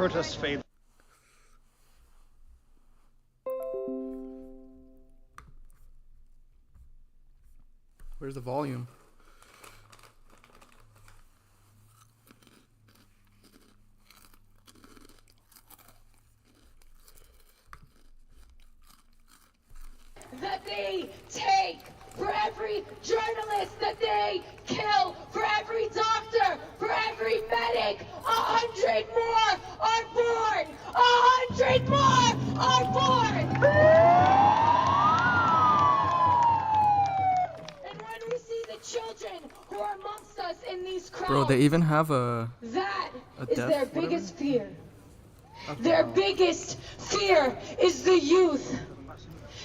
protests fade. Where's the volume? That they take, for every journalist that they kill, for every doctor, for every medic, 100 more are born! 100 more are born! And when we see the children who are amongst us in these crowds, Bro, they even have a that is death, their whatever? biggest fear. Okay. Their biggest fear is the youth.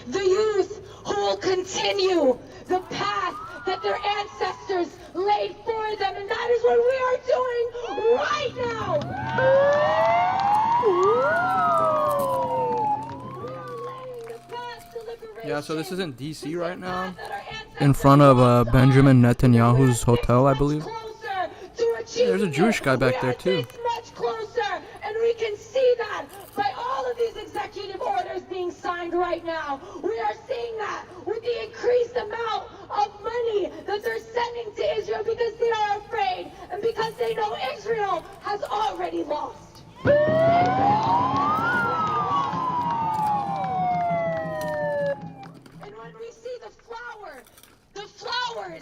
The youth who will continue the path that their ancestors laid for them, and that is what we are doing right now. We are laying the path to liberation. Yeah, so this is in DC right now, That our ancestors in front of walked on. Benjamin Netanyahu's We are hotel, I this much believe. closer to There's a achieving Jewish it. guy back We there are too. this much closer, and we can see that by all of these executive orders being signed right now. We are seeing that with the increased amount of money that they're sending to Israel because they are afraid and because they know Israel has already lost. And when we see the flowers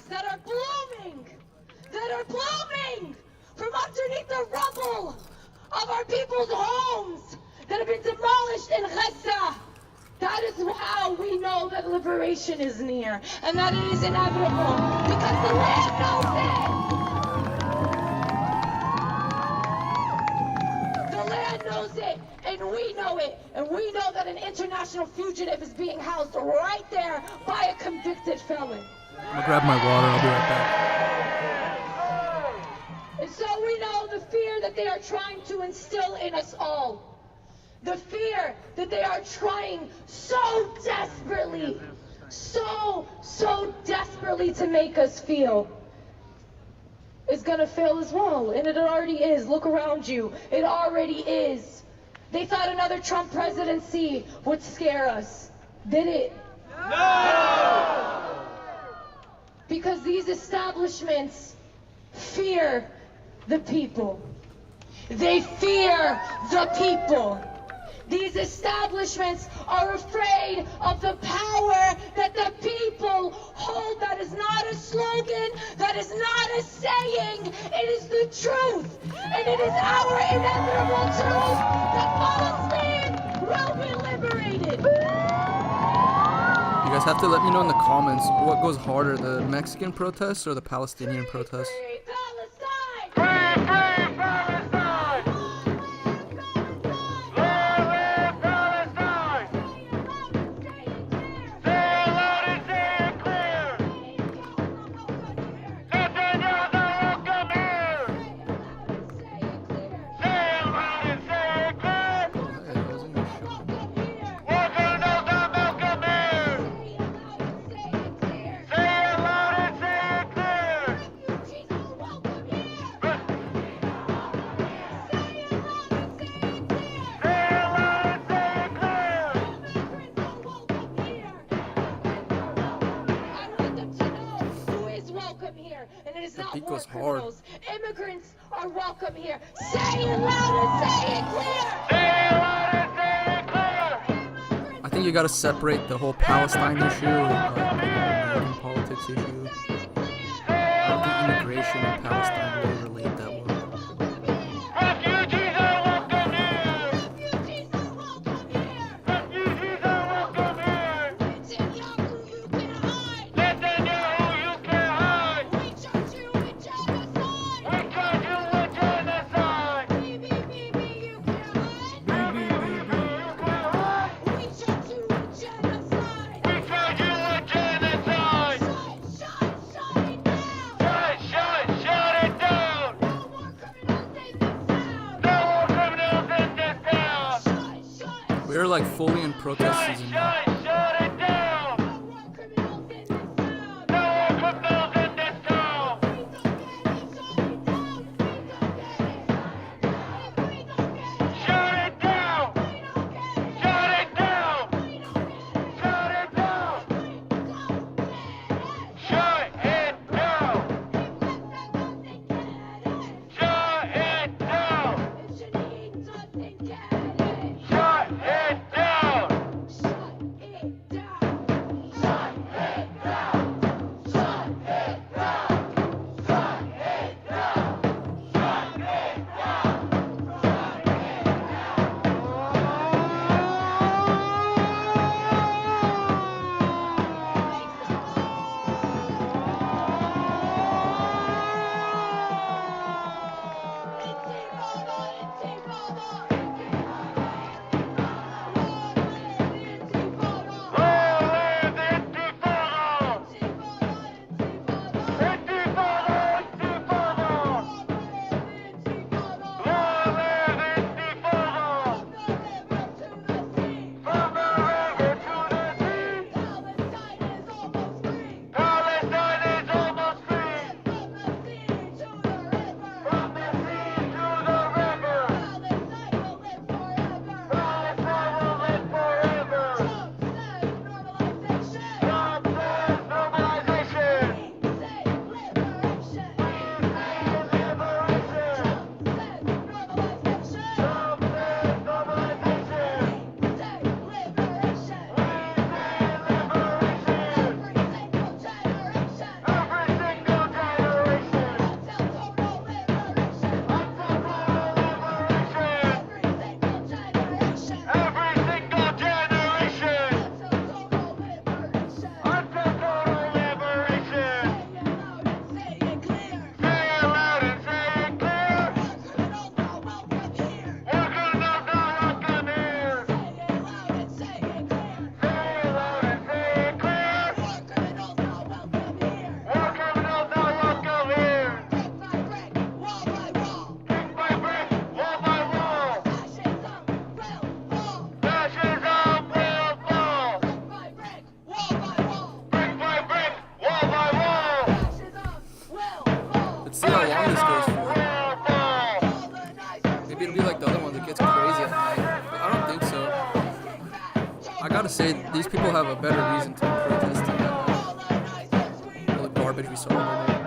that are blooming from underneath the rubble of our people's homes that have been demolished in Gaza, that is how we know that liberation is near and that it is inevitable, because the land knows it. The land knows it, and we know it, and we know that an international fugitive is being housed right there by a convicted felon. I'm gonna grab my water, I'll be right back. And so we know the fear that they are trying to instill in us all. The fear that they are trying so desperately to make us feel is gonna fail as well. And it already is. Look around you. It already is. They thought another Trump presidency would scare us. Did it? No! Because these establishments fear the people. They fear the people. These establishments are afraid of the power that the people hold. That is not a slogan. That is not a saying. It is the truth. And it is our inevitable truth that Palestine will be liberated. You guys have to let me know in the comments what goes harder, the Mexican protests or the Palestinian protests. Free Palestine! beat goes hard. Immigrants are welcome here. Say it loud and say it clear. Say it loud and say it clear. I think you gotta separate the whole Palestine issue and the American politics issue. I don't think immigration and Palestine really relate that well. Refugees are welcome here. Refugees are welcome here. Refugees are welcome here. Netanyahu, you can hide. Netanyahu, you can hide. We charge you with genocide. We charge you with genocide. BBBB, you can hide. BBBB, you can hide. We charge you with genocide. We charge you with genocide. Shut it down. Shut it down. No more criminals in this town. No more criminals in this town. We're like fully in protest season now. Shut it down. No more criminals in this town. No more criminals in this town. We don't get it. Shut it down. We don't get it. We don't get it. Shut I gotta say, these people have a better reason to protest than all the garbage we saw earlier.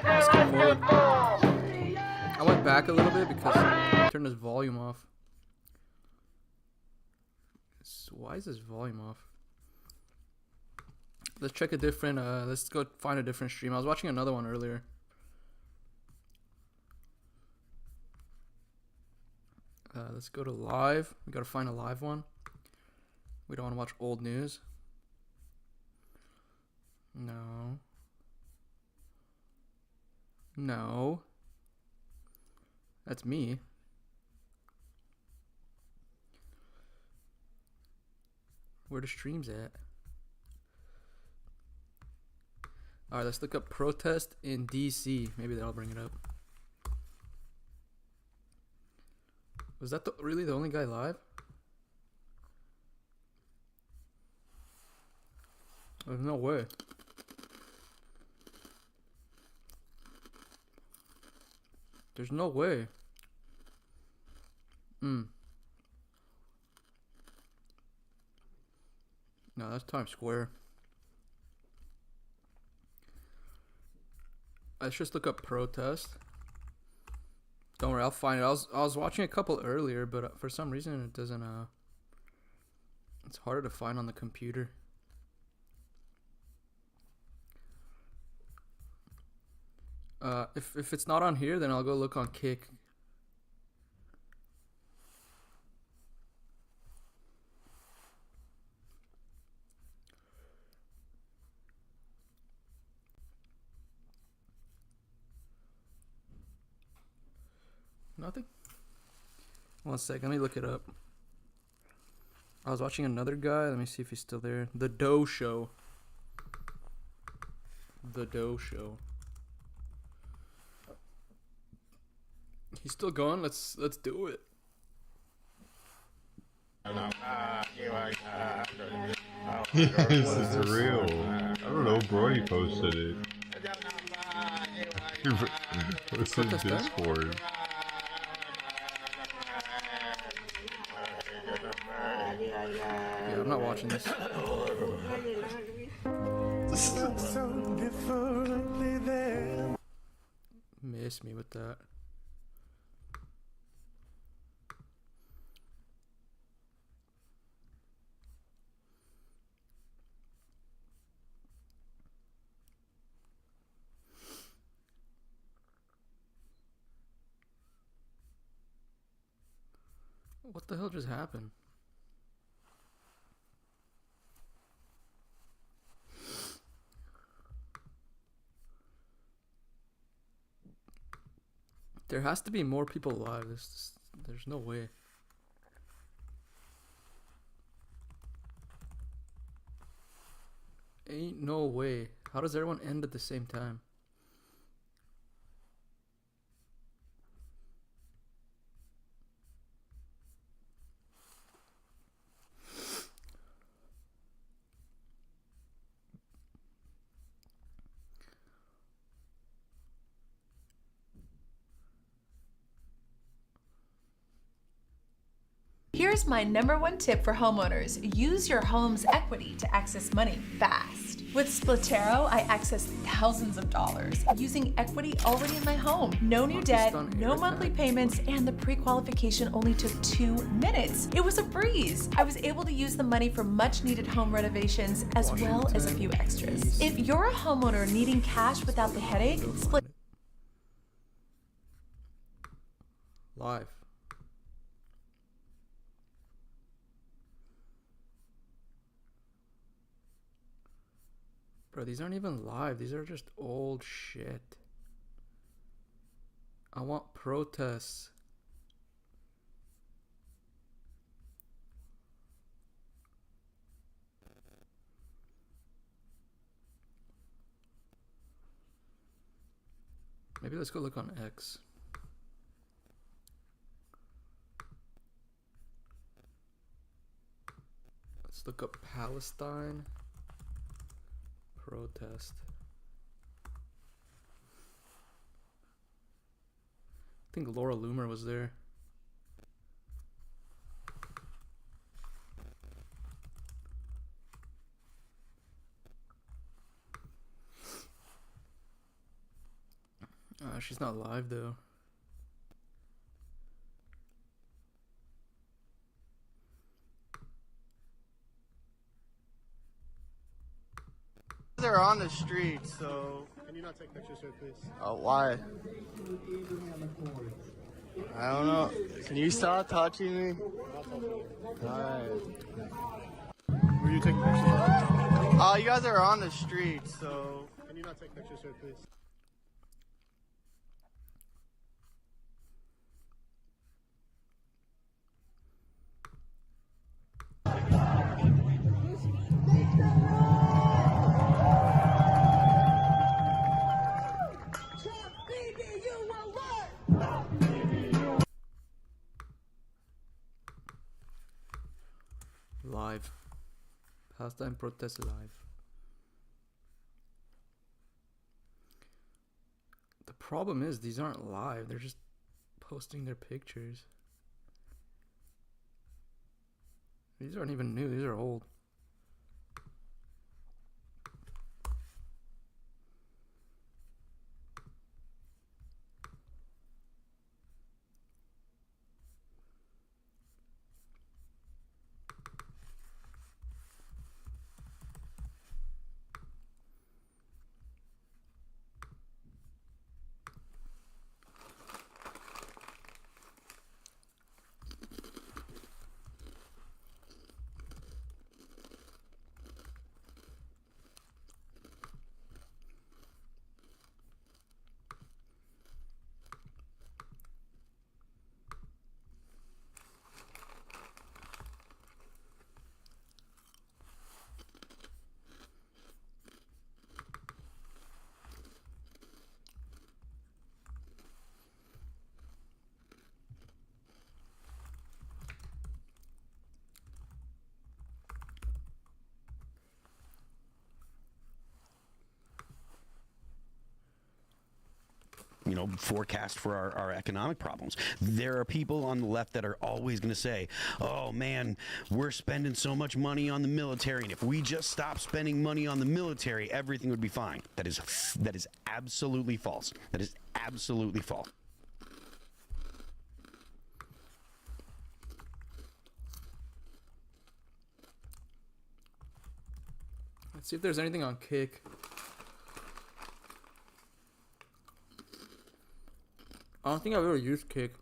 Let's skip forward. I went back a little bit because I turned this volume off. Why is this volume off? Let's check a different, let's go find a different stream. I was watching another one earlier. Let's go to live. We gotta find a live one. We don't want to watch old news. No. No. That's me. Where the stream's at? Alright, let's look up protest in DC. Maybe that'll bring it up. Was that really the only guy live? There's no way. There's no way. No, that's Times Square. Let's just look up protest. Don't worry, I'll find it. I was watching a couple earlier, but for some reason it doesn't. It's harder to find on the computer. If it's not on here, then I'll go look on Kick. Nothing? One sec, let me look it up. I was watching another guy. Let me see if he's still there. The Doe Show. The Doe Show. He's still going. Let's do it. This is real. I don't know, Brody posted it. He posted in Discord. Yeah, I'm not watching this. Miss me with that. What the hell just happened? There has to be more people live. There's no way. Ain't no way. How does everyone end at the same time? Here's my #1 tip for homeowners. Use your home's equity to access money fast. With Splitero, I accessed thousands of dollars using equity already in my home. No new debt, no monthly payments, and the pre-qualification only took 2 minutes. It was a breeze. I was able to use the money for much needed home renovations as well as a few extras. If you're a homeowner needing cash without the headache, Live. Bro, these aren't even live. These are just old shit. I want protests. Maybe let's go look on X. Let's look up Palestine protest. I think Laura Loomer was there. She's not live though. They're on the street, so Can you not take pictures here, please? why? I don't know. Can you stop touching me? Alright. Were you taking pictures? You guys are on the street, so Can you not take pictures here, please? Live. Palestine protest live. The problem is these aren't live. They're just posting their pictures. These aren't even new. These are old. Forecast for our economic problems. There are people on the left that are always going to say, oh man, we're spending so much money on the military, and if we just stop spending money on the military, everything would be fine. That is absolutely false. That is absolutely false. Let's see if there's anything on Kick. I don't think I've ever used Kick.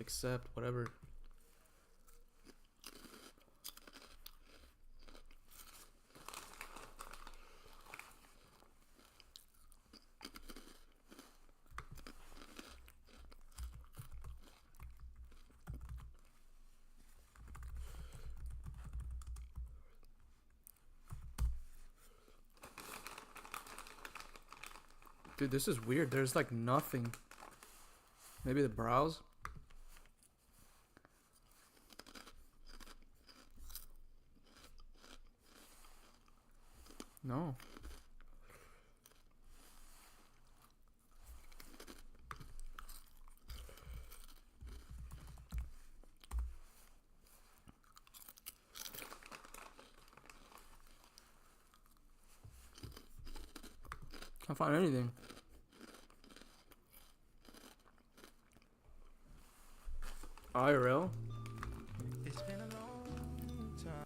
Accept, whatever. Dude, this is weird. There's like nothing. Maybe the browse? No. Can't find anything. IRL? it's been a long time.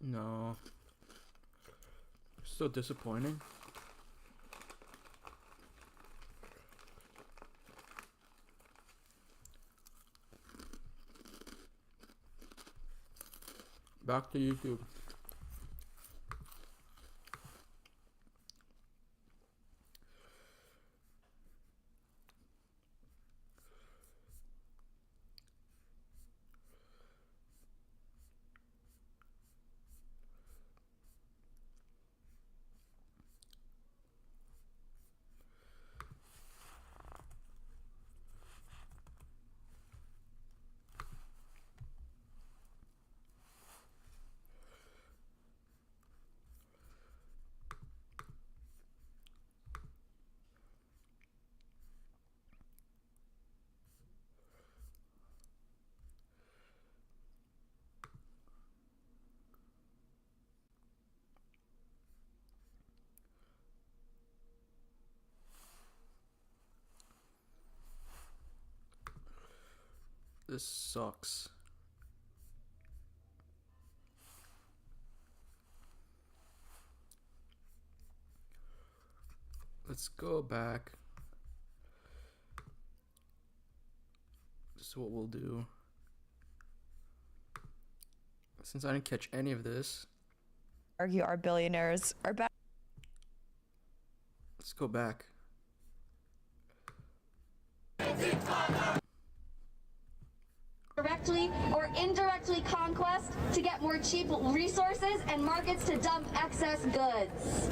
No. So disappointing. Back to YouTube. This sucks. Let's go back. This is what we'll do. Since I didn't catch any of this, argue our billionaires are better. Let's go back. Directly or indirectly conquest to get more cheap resources and markets to dump excess goods.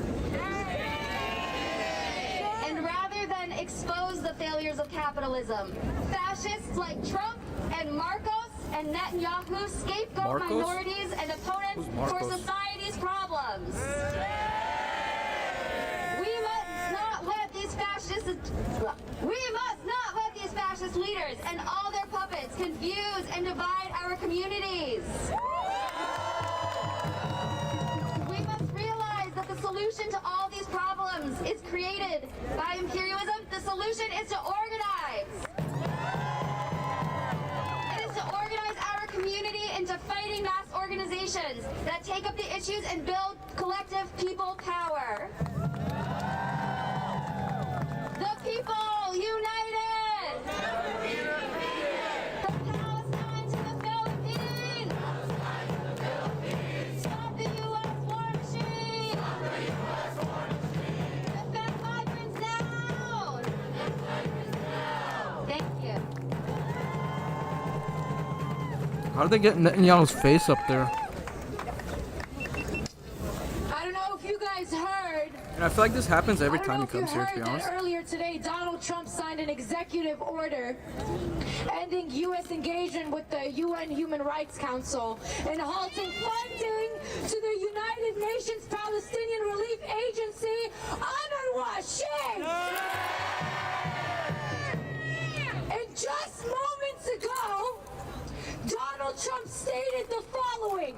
And rather than expose the failures of capitalism, fascists like Trump and Marcos and Netanyahu scapegoat minorities and opponents for society's problems. We must not let these fascist leaders and all their puppets confuse and divide our communities. We must realize that the solution to all these problems is created by imperialism. The solution is to organize. It is to organize our community into fighting mass organizations that take up the issues and build collective people power. The people united! From Palestine to the Philippines! Stop the U.S. war machine! Defend migrants now! Thank you. How did they get Netanyahu's face up there? I don't know if you guys heard. And I feel like this happens every I don't time know he if you comes here, to be heard honest. that earlier today, Donald Trump signed an executive order ending U.S. engagement with the UN Human Rights Council and halting funding to the United Nations Palestinian Relief Agency, UNRWA. And just moments ago, Donald Trump stated the following: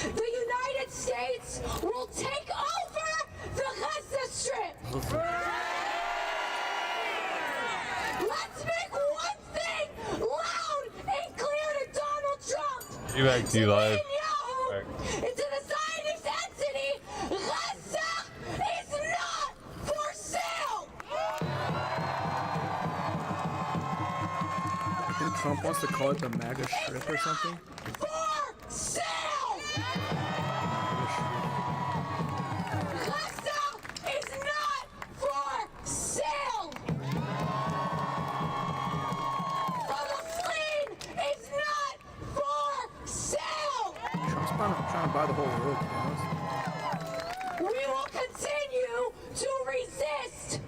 the United States will take over the Gaza Strip. Let's make one thing loud and clear to Donald Trump. You back to live. It's an Zionist entity. Gaza is not for sale. I think Trump wants to call it the MAGA Strip or something. For sale. Gaza is not for sale. Palestine is not for sale. Trump's trying to buy the whole world, to be honest. We will continue to resist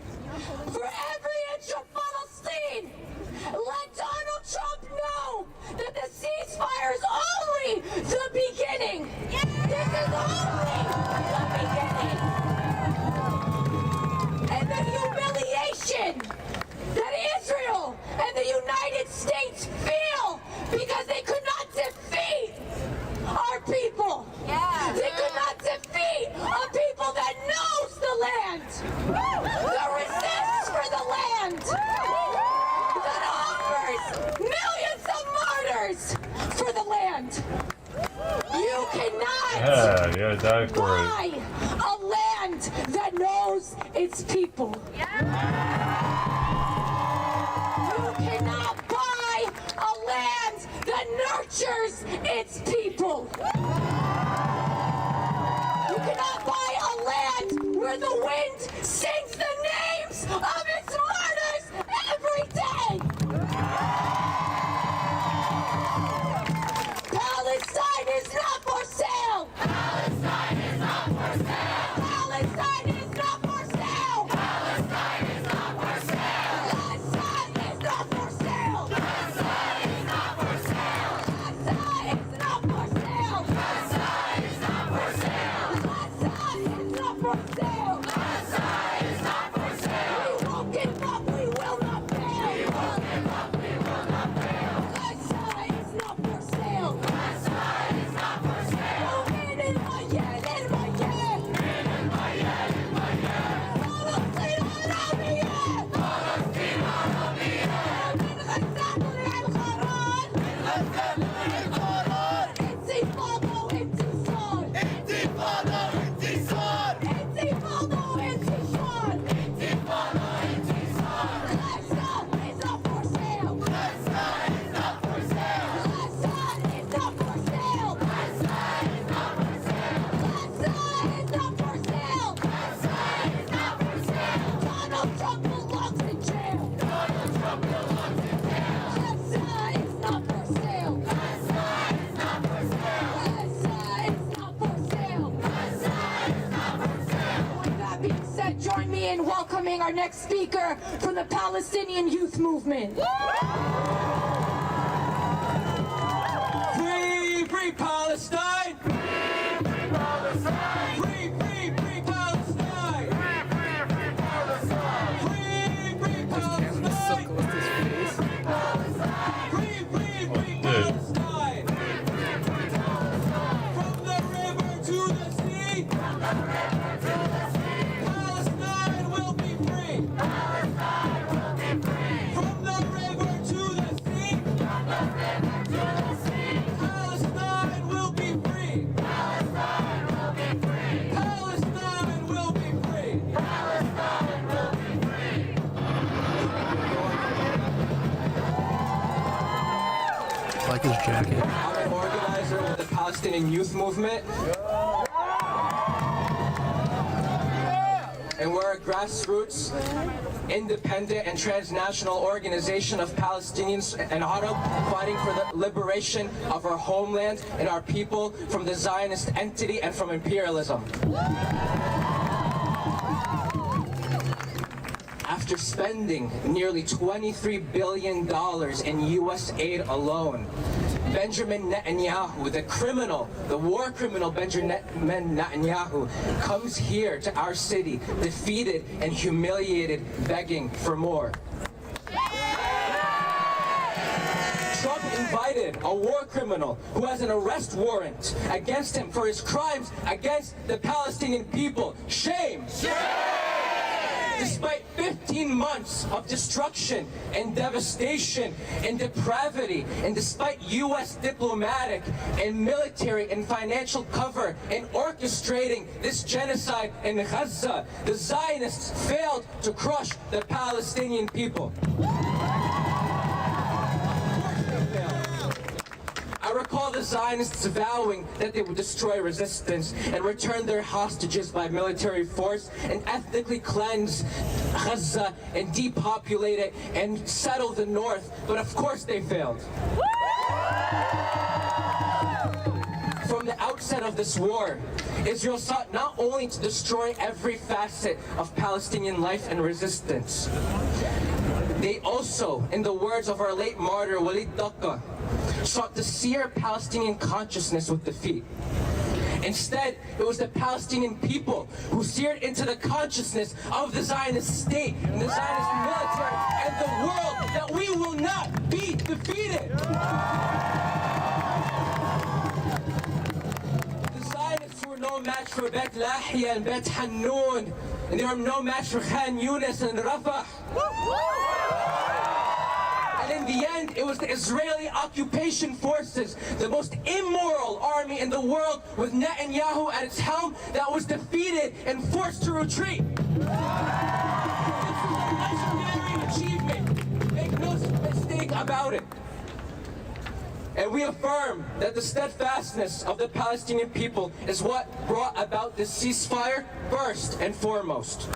for every inch of Palestine. Let Donald Trump know that the ceasefire is only the beginning. This is only the beginning. And the humiliation that Israel and the United States feel because they could not defeat our people. They could not defeat a people that knows the land, that resists for the land, that offers millions of martyrs for the land. You cannot Yeah, die for it. buy a land that knows its people. You cannot buy a land that nurtures its people. You cannot buy a land where the wind sings the names of its martyrs every day. Palestine is not for sale. Palestine is not for sale. Palestine is not for sale. Palestine is not for sale. Palestine is not for sale. Palestine is not for sale. Palestine is not for our next speaker from the Palestinian youth movement. Free, free Palestine! Free Palestine! Free, free, free Palestine! Free, free Palestine! Free, free, free Palestine! From the river to the sea! Palestine will be free! From the river to the sea! Palestine will be free! Palestine will be free! I like his jacket. I'm an organizer with the Palestinian youth movement. And we're a grassroots, independent, and transnational organization of Palestinians and Arab fighting for the liberation of our homeland and our people from the Zionist entity and from imperialism. After spending nearly $23 billion in U.S. aid alone, Benjamin Netanyahu, the criminal, the war criminal Benjamin Netanyahu, comes here to our city, defeated and humiliated, begging for more. Trump invited a war criminal who has an arrest warrant against him for his crimes against the Palestinian people. Shame! Despite 15 months of destruction and devastation and depravity, and despite U.S. diplomatic and military and financial cover in orchestrating this genocide in Gaza, the Zionists failed to crush the Palestinian people. I recall the Zionists vowing that they would destroy resistance and return their hostages by military force and ethnically cleanse Gaza and depopulate it and settle the north, but of course they failed. From the outset of this war, Israel sought not only to destroy every facet of Palestinian life and resistance, they also, in the words of our late martyr Walid Daqqa, sought to sear Palestinian consciousness with defeat. Instead, it was the Palestinian people who seared into the consciousness of the Zionist state and the Zionist military and the world that we will not be defeated. The Zionists were no match for Bet Lahia and Bet Hanun, and they were no match for Khan Yunis and Rafah. And in the end, it was the Israeli occupation forces, the most immoral army in the world, with Netanyahu at its helm, that was defeated and forced to retreat. This is a legendary achievement. Make no mistake about it. And we affirm that the steadfastness of the Palestinian people is what brought about this ceasefire first and foremost.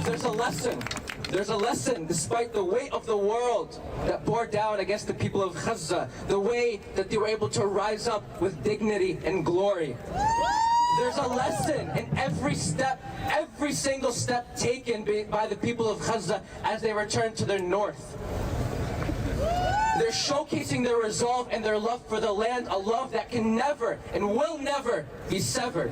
There's a lesson. There's a lesson, despite the weight of the world that bore down against the people of Gaza, the way that they were able to rise up with dignity and glory. There's a lesson in every step, every single step taken by the people of Gaza as they return to their north. They're showcasing their resolve and their love for the land, a love that can never and will never be severed.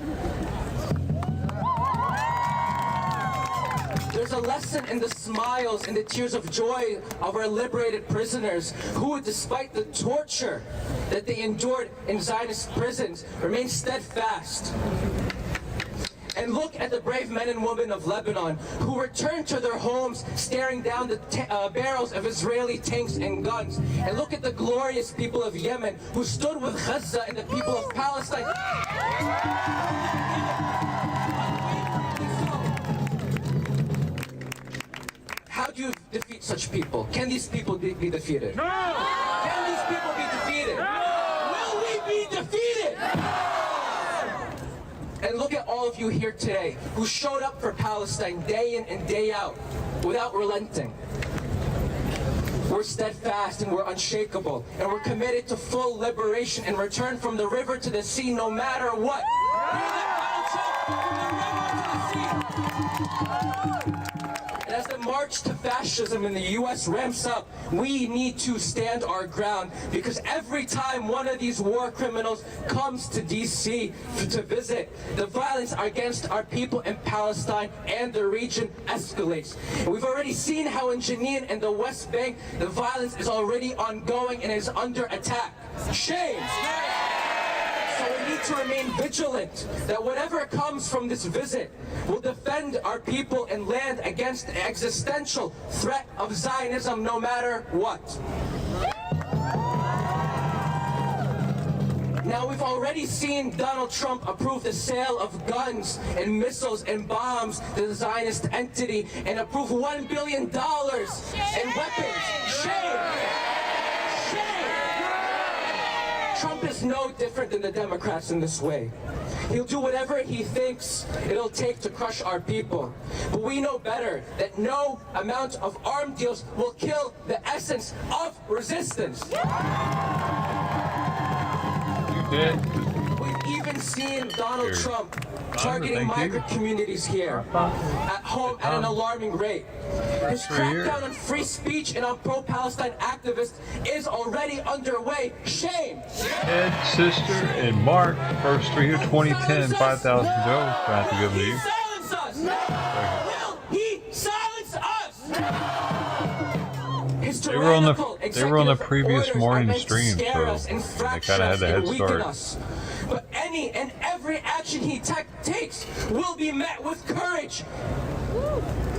There's a lesson in the smiles and the tears of joy of our liberated prisoners who, despite the torture that they endured in Zionist prisons, remain steadfast. And look at the brave men and women of Lebanon who returned to their homes staring down the barrels of Israeli tanks and guns. And look at the glorious people of Yemen who stood with Gaza and the people of Palestine. How do you defeat such people? Can these people be defeated? No! Can these people be defeated? No! Will we be defeated? And look at all of you here today who showed up for Palestine day in and day out without relenting. We're steadfast and we're unshakable, and we're committed to full liberation and return from the river to the sea no matter what. Hear that, Donald Trump? From the river to the And as the march to fascism in the U.S. ramps up, we need to stand our ground, because every time one of these war criminals comes to D.C. to visit, the violence against our people in Palestine and the region escalates. And we've already seen how in Jenin and the West Bank, the violence is already ongoing and is under attack. Shame! So we need to remain vigilant that whatever comes from this visit will defend our people and land against the existential threat of Zionism no matter what. Now, we've already seen Donald Trump approve the sale of guns and missiles and bombs to the Zionist entity and approve $1 billion in weapons. Shame! Trump is no different than the Democrats in this way. He'll do whatever he thinks it'll take to crush our people. But we know better that no amount of armed deals will kill the essence of resistance. We've even seen Donald Trump targeting migrant communities here at home at an alarming rate. His crackdown on free speech and on pro-Palestine activists is already underway. Shame! Ed, Sister, and Mark, first three here, 2010, 5,000 Joe. Trying to give Will he you. silence us? Will he silence us? His They were on the previous morning stream, so they kind of had the head start. But any and every action he takes will be met with courage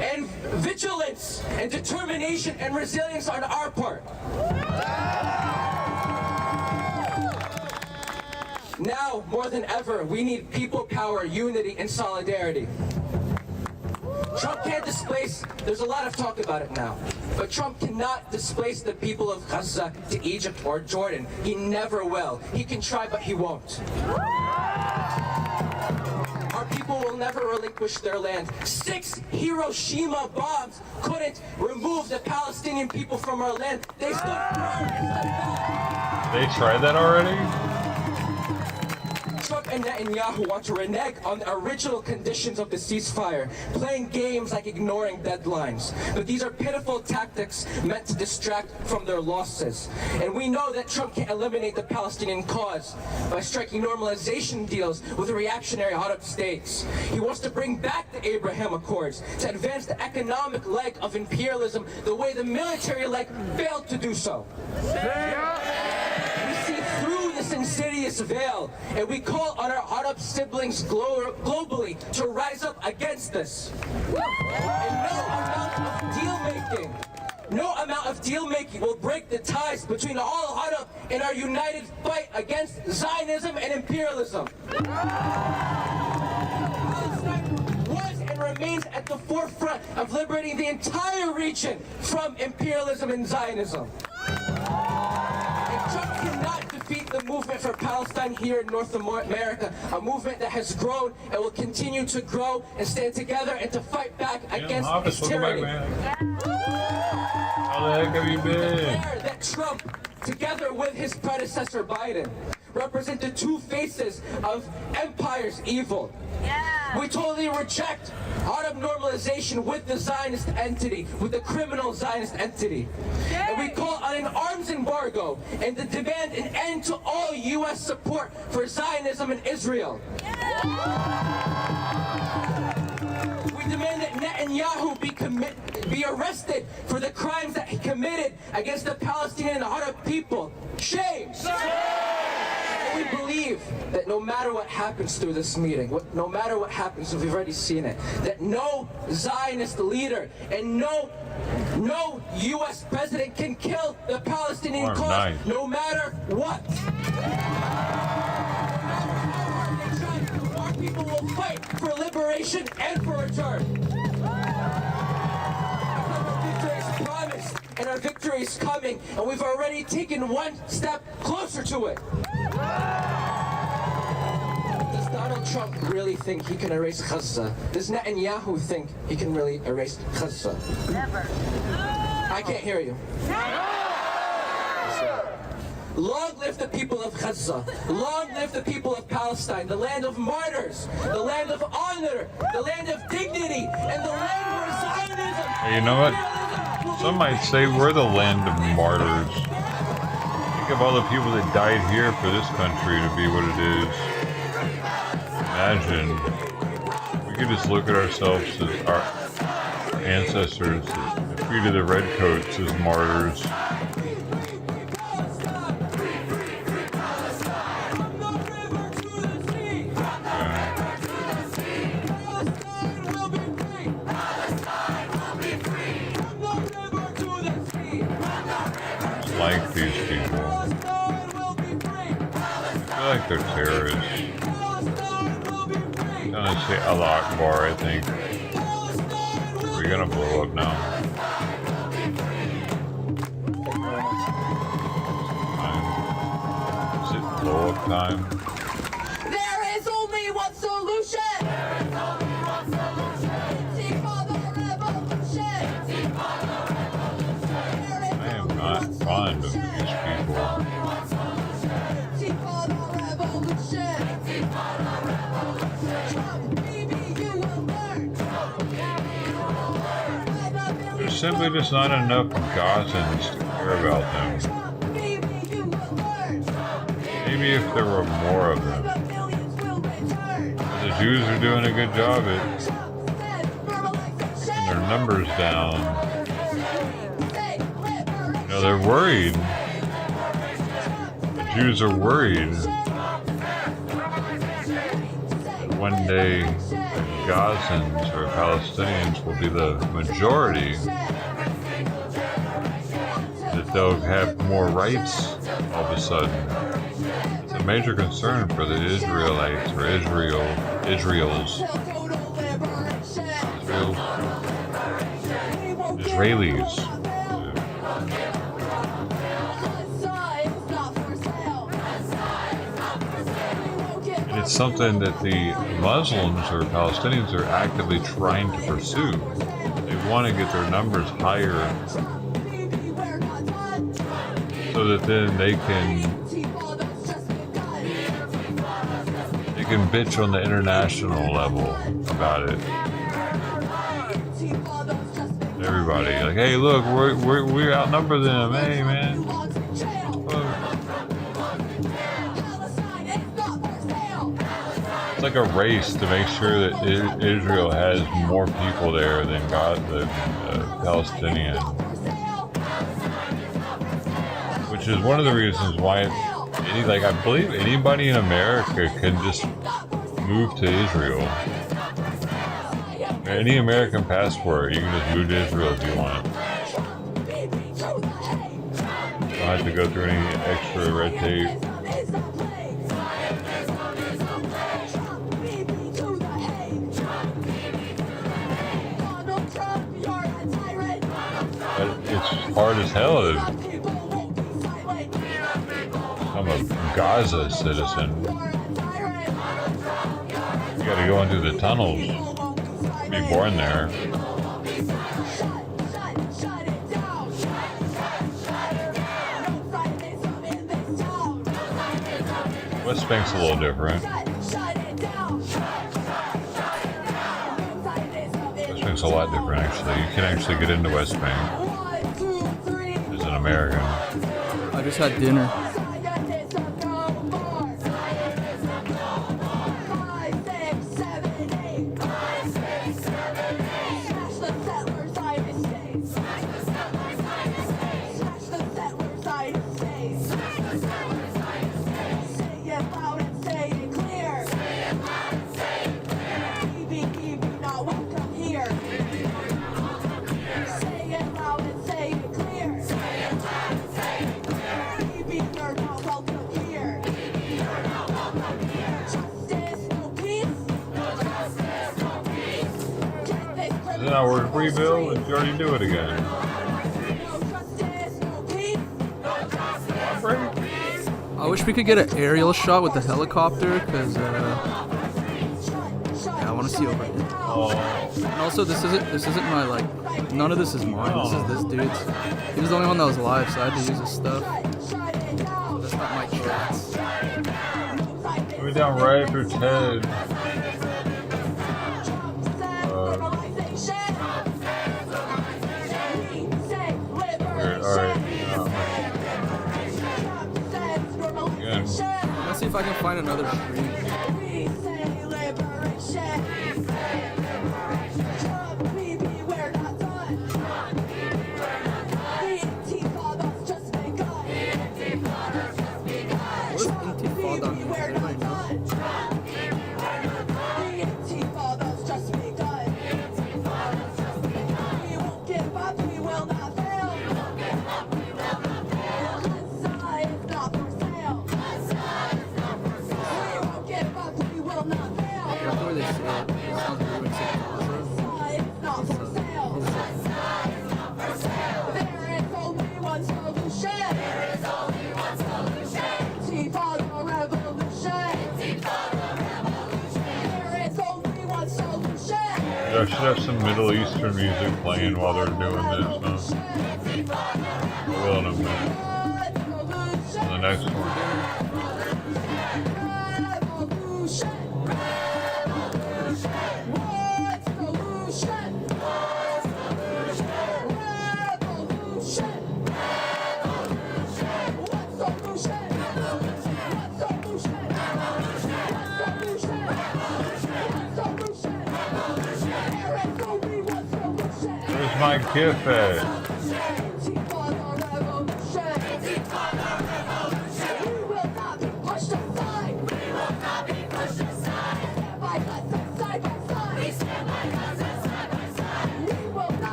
and vigilance and determination and resilience on our part. Now, more than ever, we need people power, unity, and solidarity. Trump can't displace, there's a lot of talk about it now, but Trump cannot displace the people of Gaza to Egypt or Jordan. He never will. He can try, but he won't. Our people will never relinquish their land. 6 Hiroshima bombs couldn't remove the Palestinian people from our land. They stood firm and steadfast. They tried that already? Trump and Netanyahu want to renege on the original conditions of the ceasefire, playing games like ignoring deadlines. But these are pitiful tactics meant to distract from their losses. And we know that Trump can't eliminate the Palestinian cause by striking normalization deals with reactionary Arab states. He wants to bring back the Abraham Accords to advance the economic leg of imperialism the way the military leg failed to do so. We see through this insidious veil, and we call on our Arab siblings globally to rise up against this. And no amount of deal-making will break the ties between all Arab in our united fight against Zionism and imperialism. Palestine was and remains at the forefront of liberating the entire region from imperialism and Zionism. Trump cannot defeat the movement for Palestine here in North America, a movement that has grown and will continue to grow and stand together and to fight back against its tyranny. How the heck have you been? That Trump, together with his predecessor Biden, represent the two faces of empire's evil. We totally reject Arab normalization with the Zionist entity, with the criminal Zionist entity. And we call on an arms embargo and to demand an end to all U.S. support for Zionism in Israel. We demand that Netanyahu be arrested for the crimes that he committed against the Palestinian and Arab people. Shame! We believe that no matter what happens through this meeting, no matter what happens, we've already seen it, that no Zionist leader and no U.S. president can kill the Palestinian cause, no matter what. Our people will fight for liberation and for return. Our victory is promised, and our victory is coming, and we've already taken one step closer to it. Does Donald Trump really think he can erase Gaza? Does Netanyahu think he can really erase Gaza? Never. I can't hear you. Long live the people of Gaza. Long live the people of Palestine, the land of martyrs, the land of honor, the land of dignity, and the land where Zionism... Hey, you know what? Some might say we're the land of martyrs. Think of all the people that died here for this country to be what it is. Imagine. We could just look at ourselves as our ancestors that treated the redcoats as martyrs. Like these people. I feel like they're terrorists. I'm gonna say Allah Akbar, I think. We're gonna blow up now. Is it blow up time? There is only one solution. I am not fond of these people. There's simply just not enough Gazans to care about them. Maybe if there were more of them. But the Jews are doing a good job at keeping their numbers down. You know, they're worried. The Jews are worried that one day Gazans or Palestinians will be the majority, that they'll have more rights all of a sudden. It's a major concern for the Israelites or Israelis. And it's something that the Muslims or Palestinians are actively trying to pursue. They want to get their numbers higher so that then they can bitch on the international level about it. Everybody, like, hey, look, we outnumber them. Hey, man. It's like a race to make sure that Israel has more people there than the Palestinian. Which is one of the reasons why, I believe anybody in America can just move to Israel. Any American passport, you can just move to Israel if you want. You don't have to go through any extra red tape. But it's hard as hell to become a Gaza citizen. You gotta go into the tunnels. Be born there. West Bank's a little different. West Bank's a lot different, actually. You can actually get into West Bank as an American. I just had dinner. Now we're rebuild and you already do it again. I wish we could get an aerial shot with the helicopter, because yeah, I want to see over here. Oh. And also, this isn't my, none of this is mine. This is this dude's. He was the only one that was alive, so I had to use his stuff. that's not my class. We're down right after Ted. Alright. Again. Let's see if I can find another stream. I should have some Middle Eastern music playing while they're doing this, huh? I will in a minute. On the next one. Where's my gift at?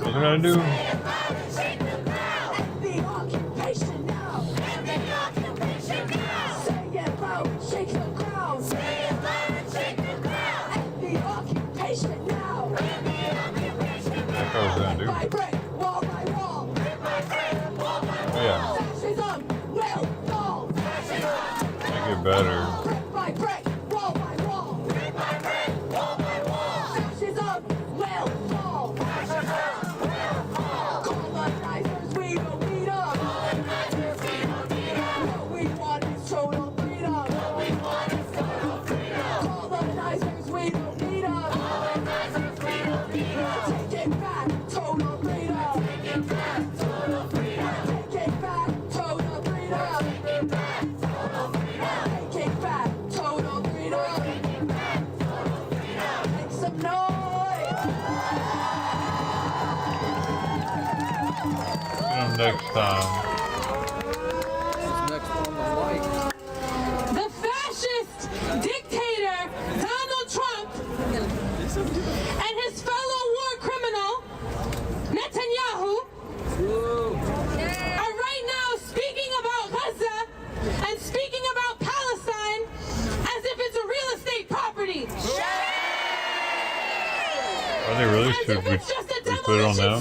What's it gonna do? Better. Next time. The fascist dictator Donald Trump and his fellow war criminal Netanyahu are right now speaking about Gaza and speaking about Palestine as if it's a real estate property. Are they really? Should we put it on them?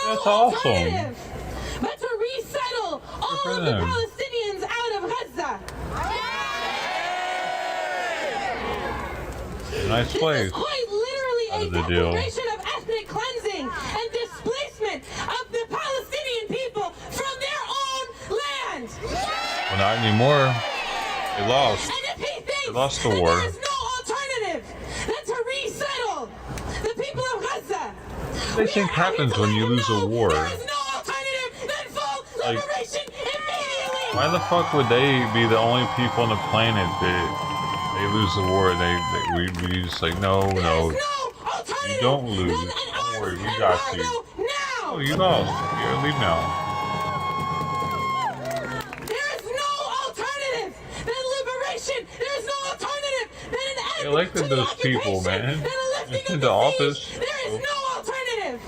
That's awesome. But to resettle all of the Palestinians out of Gaza. Nice place. This is quite literally a declaration of ethnic cleansing and displacement of the Palestinian people from their own land. Well, not anymore. They lost. And if he thinks they lost the war. There is no alternative than to resettle the people of Gaza. What do they think happens when you lose a war? There is no alternative than full liberation immediately. Why the fuck would they be the only people on the planet that they lose the war, and we just like, no, you don't lose. Don't worry, we got you. Oh, you lost. Yeah, leave now. There is no alternative than liberation. There is no alternative than an end. They elected those people, man. Into office. There is no alternative.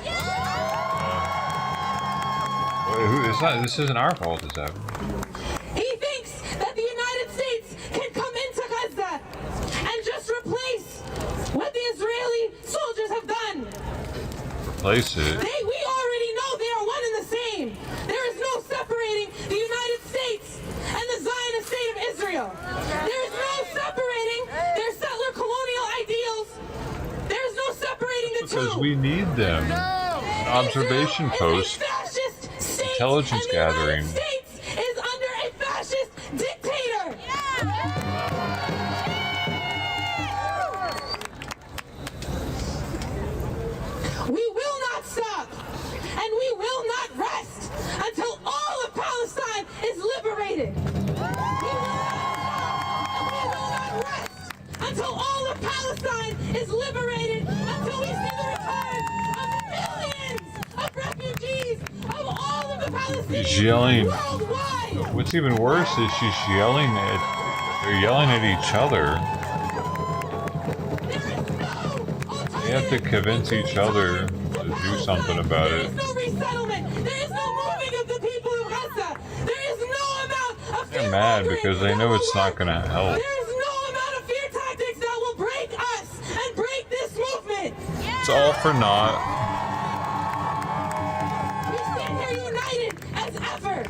It's not. This isn't our fault. This happened. He thinks that the United States can come into Gaza and just replace what the Israeli soldiers have done. Replace it. We already know they are one and the same. There is no separating the United States and the Zionist state of Israel. There is no separating their settler colonial ideals. There is no separating the two. Because we need them. Observation post. Intelligence gathering. The United States is under a fascist dictator. We will not stop, and we will not rest until all of Palestine is liberated. We will not rest until all of Palestine is liberated, until we see the return of millions of refugees, of all of the Palestinians She's yelling. worldwide. What's even worse is they're yelling at each other. They have to convince each other to do something about it. There is no resettlement. There is no moving of the people of Gaza. There is no amount of They're mad because they know it's not going to help. There is no amount of fear tactics that will break us and break this movement. It's all for naught. We stand here united as ever.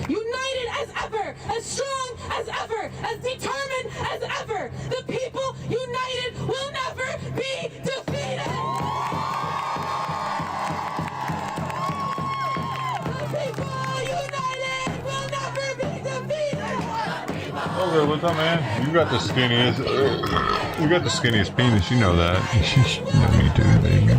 United as ever. As strong as ever. As determined as ever. The people united will never be defeated. The people united will never be defeated. Okay, what's up, man? You got the skinniest. You got the skinniest penis. You know that. No, you do, baby.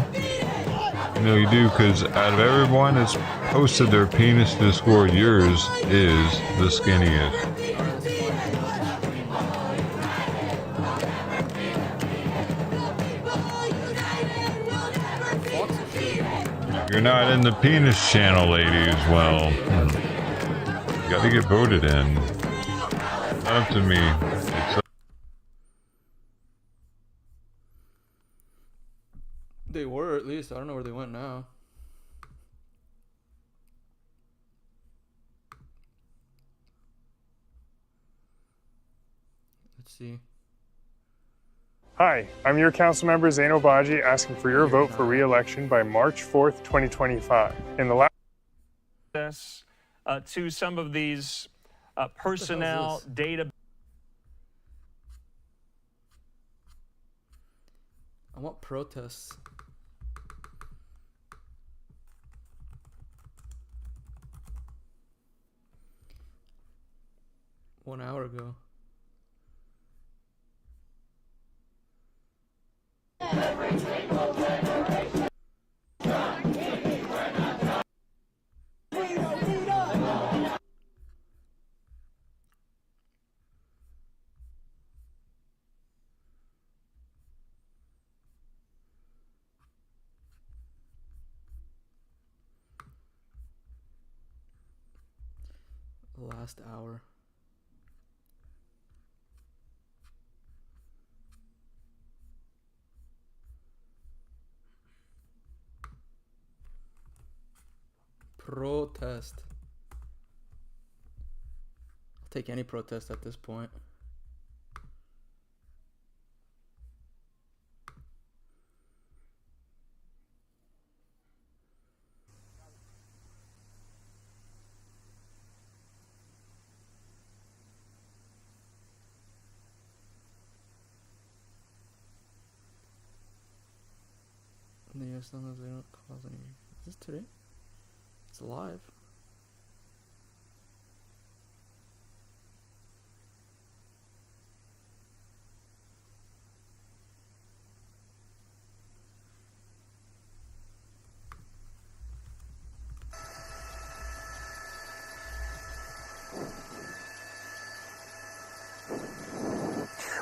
You know you do, because out of everyone that's posted their penis Discord, yours is the skinniest. If you're not in the penis channel, ladies, well, you gotta get voted in. Not up to me. It's They were, at least. I don't know where they went now. Let's see. Hi, I'm your council member Zaino Baji, asking for your vote for re-election by March 4th, 2025. In the last to some of these personnel data. I want protests. One hour ago. Last hour. Protest. I'll take any protest at this point. As long as they don't cause any. Is this today? It's live.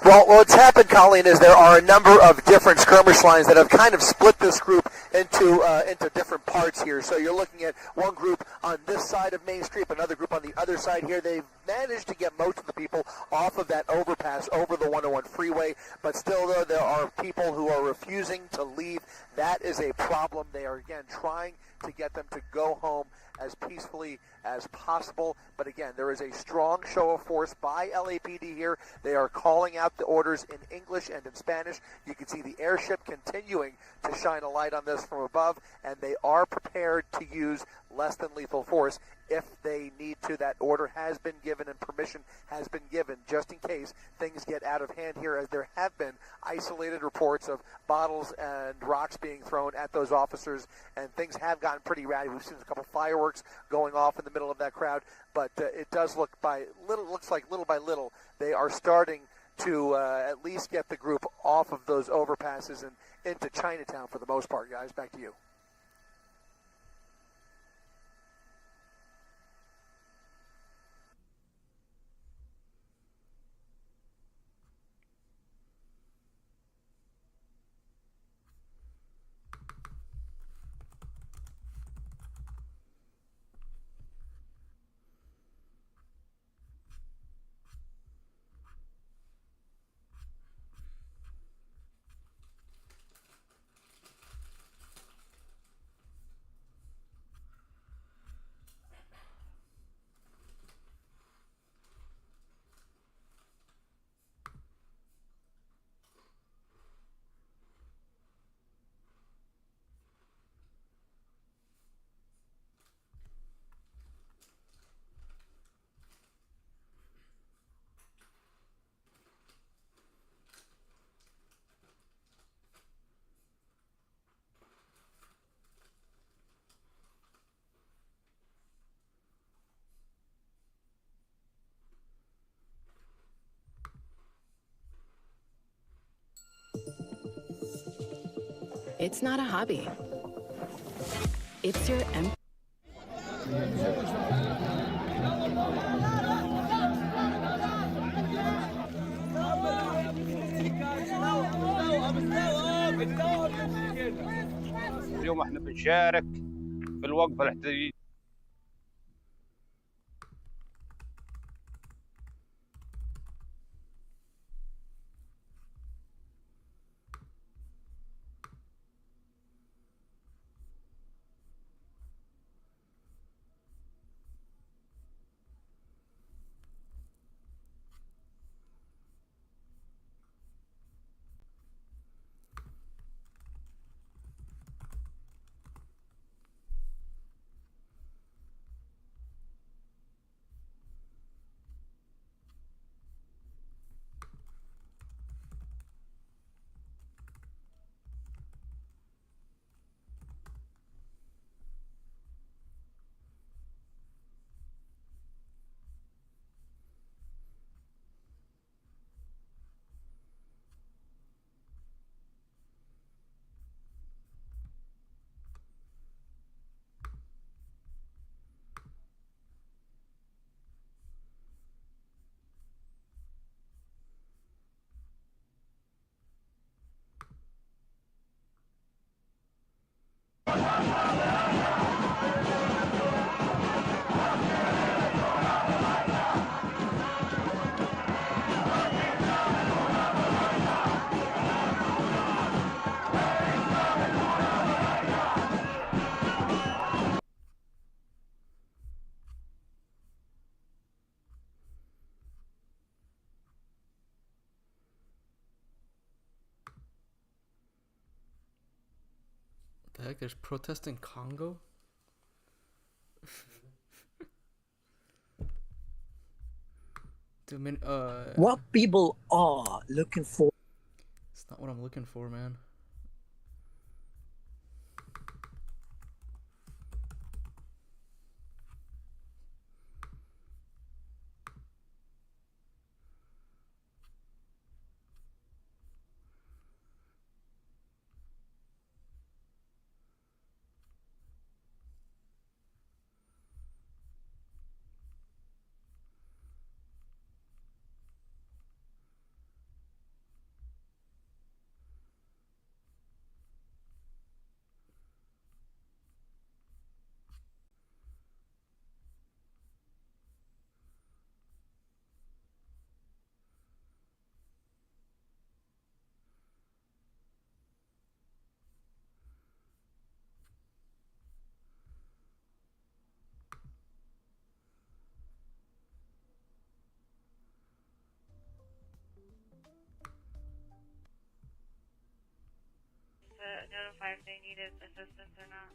Well, what's happened, Colleen, is there are a number of different skirmish lines that have kind of split this group into different parts here. So you're looking at one group on this side of Main Street, another group on the other side here. They've managed to get most of the people off of that overpass over the 101 freeway, but still, though, there are people who are refusing to leave. That is a problem. They are, again, trying to get them to go home as peacefully as possible. But again, there is a strong show of force by LAPD here. They are calling out the orders in English and in Spanish. You can see the airship continuing to shine a light on this from above, and they are prepared to use less than lethal force if they need to. That order has been given and permission has been given just in case things get out of hand here, as there have been isolated reports of bottles and rocks being thrown at those officers, and things have gotten pretty rowdy. We've seen a couple fireworks going off in the middle of that crowd, but it does looks like little by little they are starting to at least get the group off of those overpasses and into Chinatown for the most part. Guys, back to you. It's not a hobby. It's your اليوم احنا بنشارك في الوقفة الاحتجاجية. The heck? There's protests in Congo? What people are looking for. It's not what I'm looking for, man. they needed assistance or not.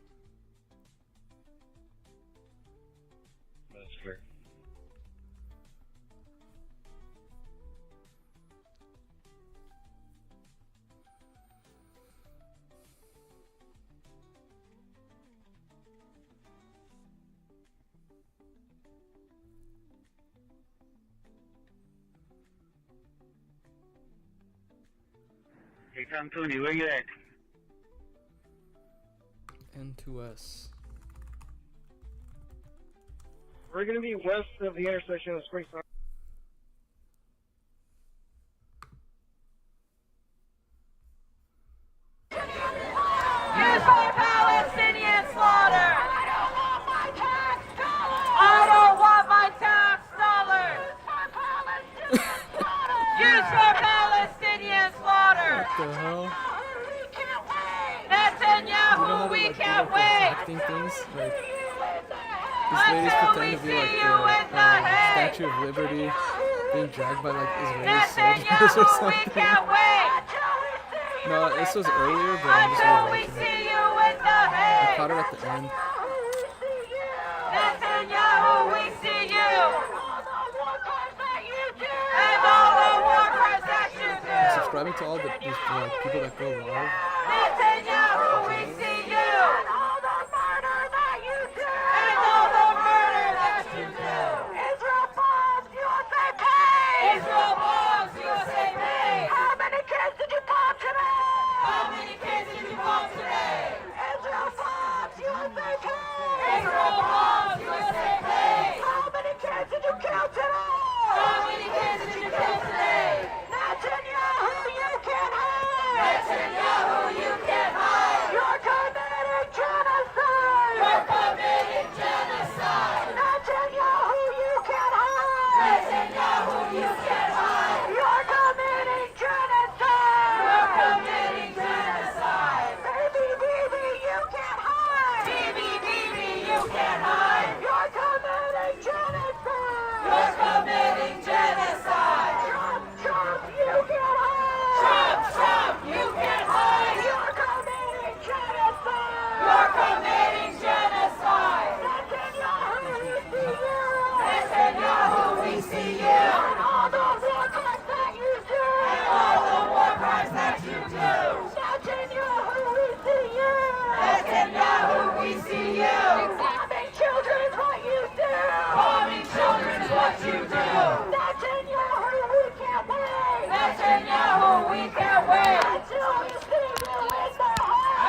That's clear. Hey, Tom Tooney, where you at? N2S. We're going to be west of the intersection of Springstone. Use for Palestinian slaughter! I don't want my tax dollars! I don't want my tax dollars! Use for Palestinian slaughter! What the hell? Netanyahu, we can't wait! Acting things like these ladies pretend to be like the Statue of Liberty being dragged by like Israeli soldiers or something. No, this was earlier, but I'm just rewatching it. I caught it at the end. Netanyahu, we see you! And all the war crimes that you do! I'm subscribing to all the these, like, people that go live. Netanyahu, we see you! And all the murder that you do! And all the murder that you do! Israel bombs, USA pays! Israel bombs, USA pays! How many kids did you bomb today? How many kids did you bomb today? Israel bombs, USA pays! Israel bombs, USA pays! How many kids did you kill today? How many kids did you kill today? Netanyahu, you can't hide! Netanyahu, you can't hide! You're committing genocide! You're committing genocide! Netanyahu, you can't hide! Netanyahu, you can't hide! You're committing genocide! You're committing genocide! Baby, baby, you can't hide! Baby, baby, you can't hide! You're committing genocide! You're committing genocide! Trump, Trump, you can't hide! Trump, Trump, you can't hide! You're committing genocide! You're committing genocide! Netanyahu, we see you! Netanyahu, we see you! And all the war crimes that you do! And all the war crimes that you do! Netanyahu, we see you! Netanyahu, we see you! Bombing children is what you do! Bombing children is what you do! Netanyahu, we can't wait! Netanyahu, we can't wait!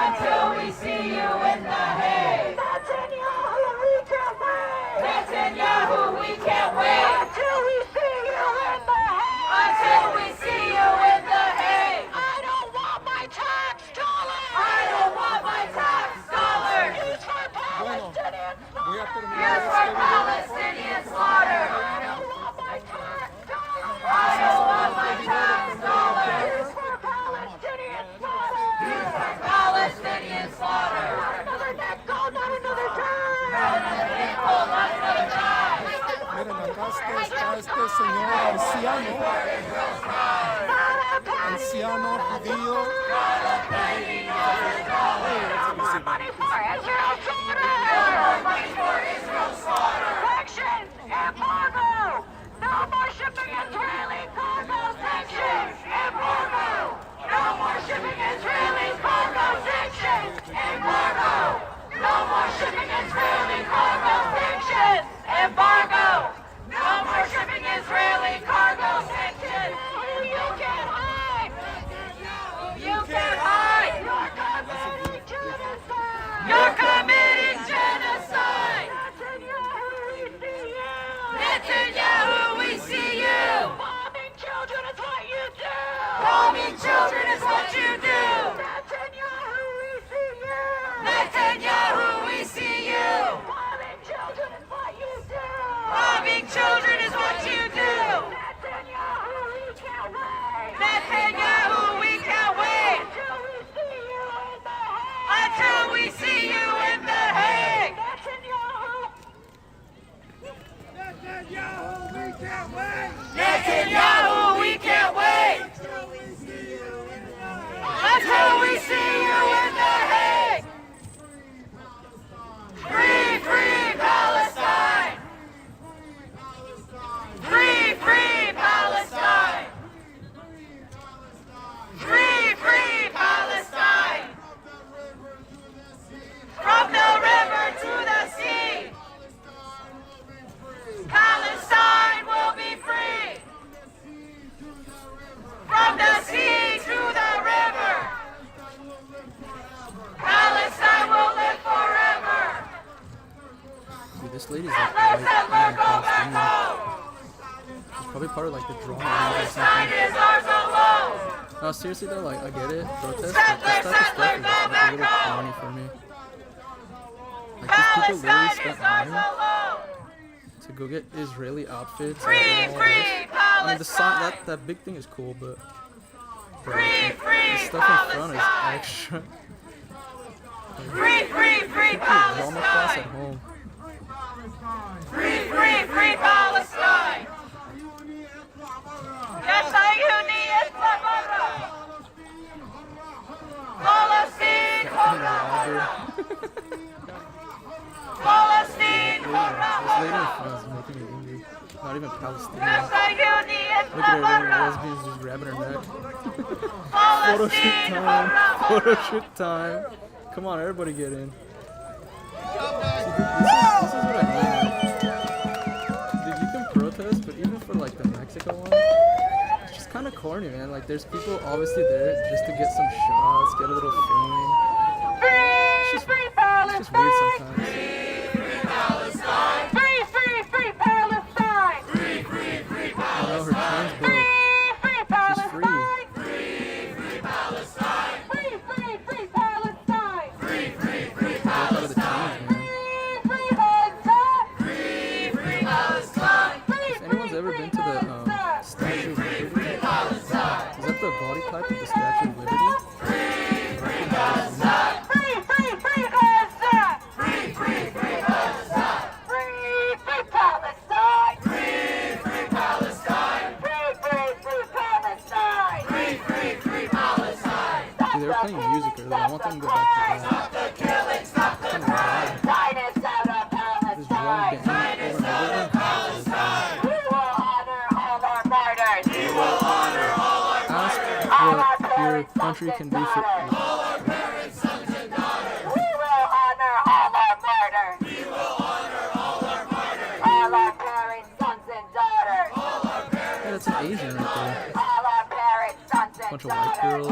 Until we see you in the hay! Netanyahu, we can't wait! Netanyahu, we can't wait! Until we see you in the hay! Until we see you in the hay! I don't want my tax dollars! I don't want my tax dollars! Use for Palestinian slaughter! Use for Palestinian slaughter! I don't want my tax dollars! I don't want my tax dollars! Use for Palestinian slaughter! Use for Palestinian slaughter! Not another neck gold, not another time! Not another neck gold, not another time! Miren, acá está este señor anciano, anciano judío. Money for Israel slaughter! Money for Israel slaughter! Sanctions! Embargo! No more shipping Israeli cargo! Sanctions! Embargo! No more shipping Israeli cargo! Sanctions! Embargo! No more shipping Israeli cargo! Sanctions! Embargo! No more shipping Israeli cargo! Sanctions! You can't hide! You can't hide! You're committing genocide! Netanyahu, we see you! Bombing children is what you do! Bombing children is what you do! Netanyahu, we see you! Netanyahu, we see you! Bombing children is what you do! Bombing children is what you do! Netanyahu, we can't wait! Netanyahu, we can't wait! Until we see you in the hay! Netanyahu, we can't wait! Netanyahu, we can't wait! Until we see you in the hay! Probably part of like the drama or something. No, seriously though, like I get it, protest, but this type of stuff is just like a little corny for me. Like these people literally spent money to go get Israeli outfits and all this. I mean the sign, that big thing is cool, but bro, like, the stuff in front is extra. Free Drama class at home. Free Palestine! Yasayuni Eslamara! Palestine Palestine This lady in front is making me angry. Not even Palestinian. Look at her, the lesbian's just grabbing her neck. Photo shoot time! Photo shoot time! Come on, everybody get in. This is what I mean. Dude, you can protest, but even for like the Mexico one, it's just kind of corny, man. Like, there's people obviously there just to get some shots, get a little fame. It's just weird sometimes. Free Palestine! I know her chain's broke. She's free. Free Palestine! Free Palestine! Broke out of the chains, man. If anyone's ever been to the Statue of Liberty, is that the body type of the Statue of Liberty? Dude, they were playing music earlier. I want them to go back to that. Kind of loud. This drum band over and over. Ask what your country can do for Yeah, that's an Asian right there. Bunch of white girls.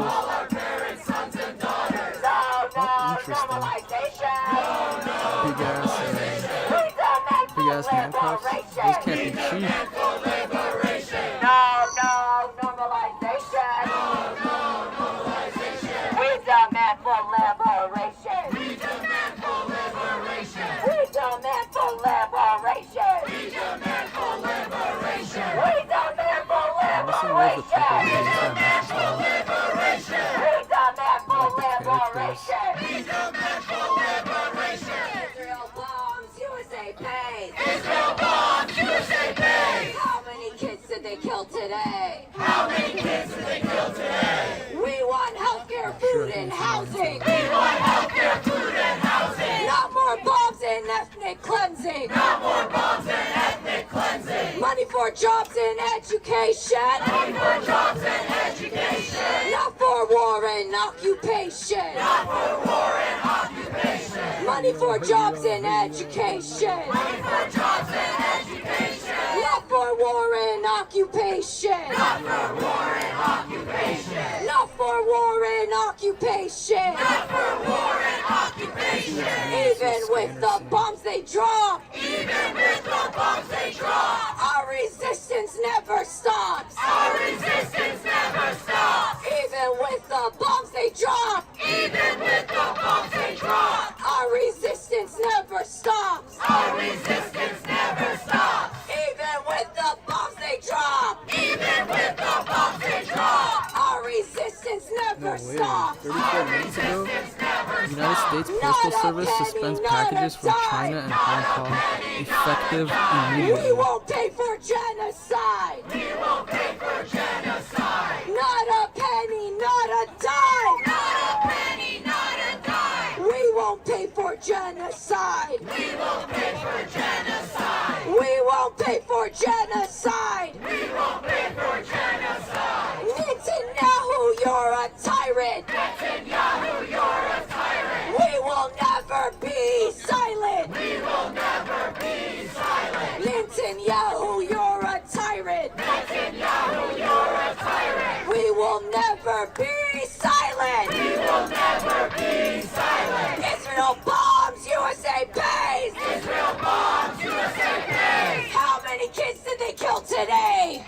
Oh, interesting. Big ass handcuffs. Those can't be cheap. We demand for liberation. We demand for liberation. We demand for liberation. We demand for liberation. We demand for liberation. We demand for liberation. We demand for liberation. Israel bombs, USA pays. Israel bombs, USA pays. How many kids did they kill today? How many kids did they kill today? We want healthcare, food, and housing. We want healthcare, food, and housing. Not more bombs and ethnic cleansing. Not more bombs and ethnic cleansing. Money for jobs and education. Money for jobs and education. Not for war and occupation. Not for war and occupation. Money for jobs and education. Money for jobs and education. Not for war and occupation. Not for war and occupation. Not for war and occupation. Not for war and occupation. Even with the bombs they drop. Even with the bombs they drop. Our resistance never stops. Our resistance never stops. Even with the bombs they drop. Even with the bombs they drop. Our resistance never stops. Our resistance never stops. Even with the bombs they drop. Even with the bombs they drop. Our resistance never stops. 34 minutes ago, the United States Postal Service suspends packages from China and Hong Kong, effective immediately. We won't pay for genocide. We won't pay for genocide. Not a penny, not a dime. Not a penny, not a dime. We won't pay for genocide. We won't pay for genocide. We won't pay for genocide. We won't pay for genocide. Netanyahu, you're a tyrant. Netanyahu, you're a tyrant. We will never be silent. We will never be silent. Netanyahu, you're a tyrant. Netanyahu, you're a tyrant. We will never be silent. We will never be silent. Israel bombs, USA pays. Israel bombs, USA pays. How many kids did they kill today?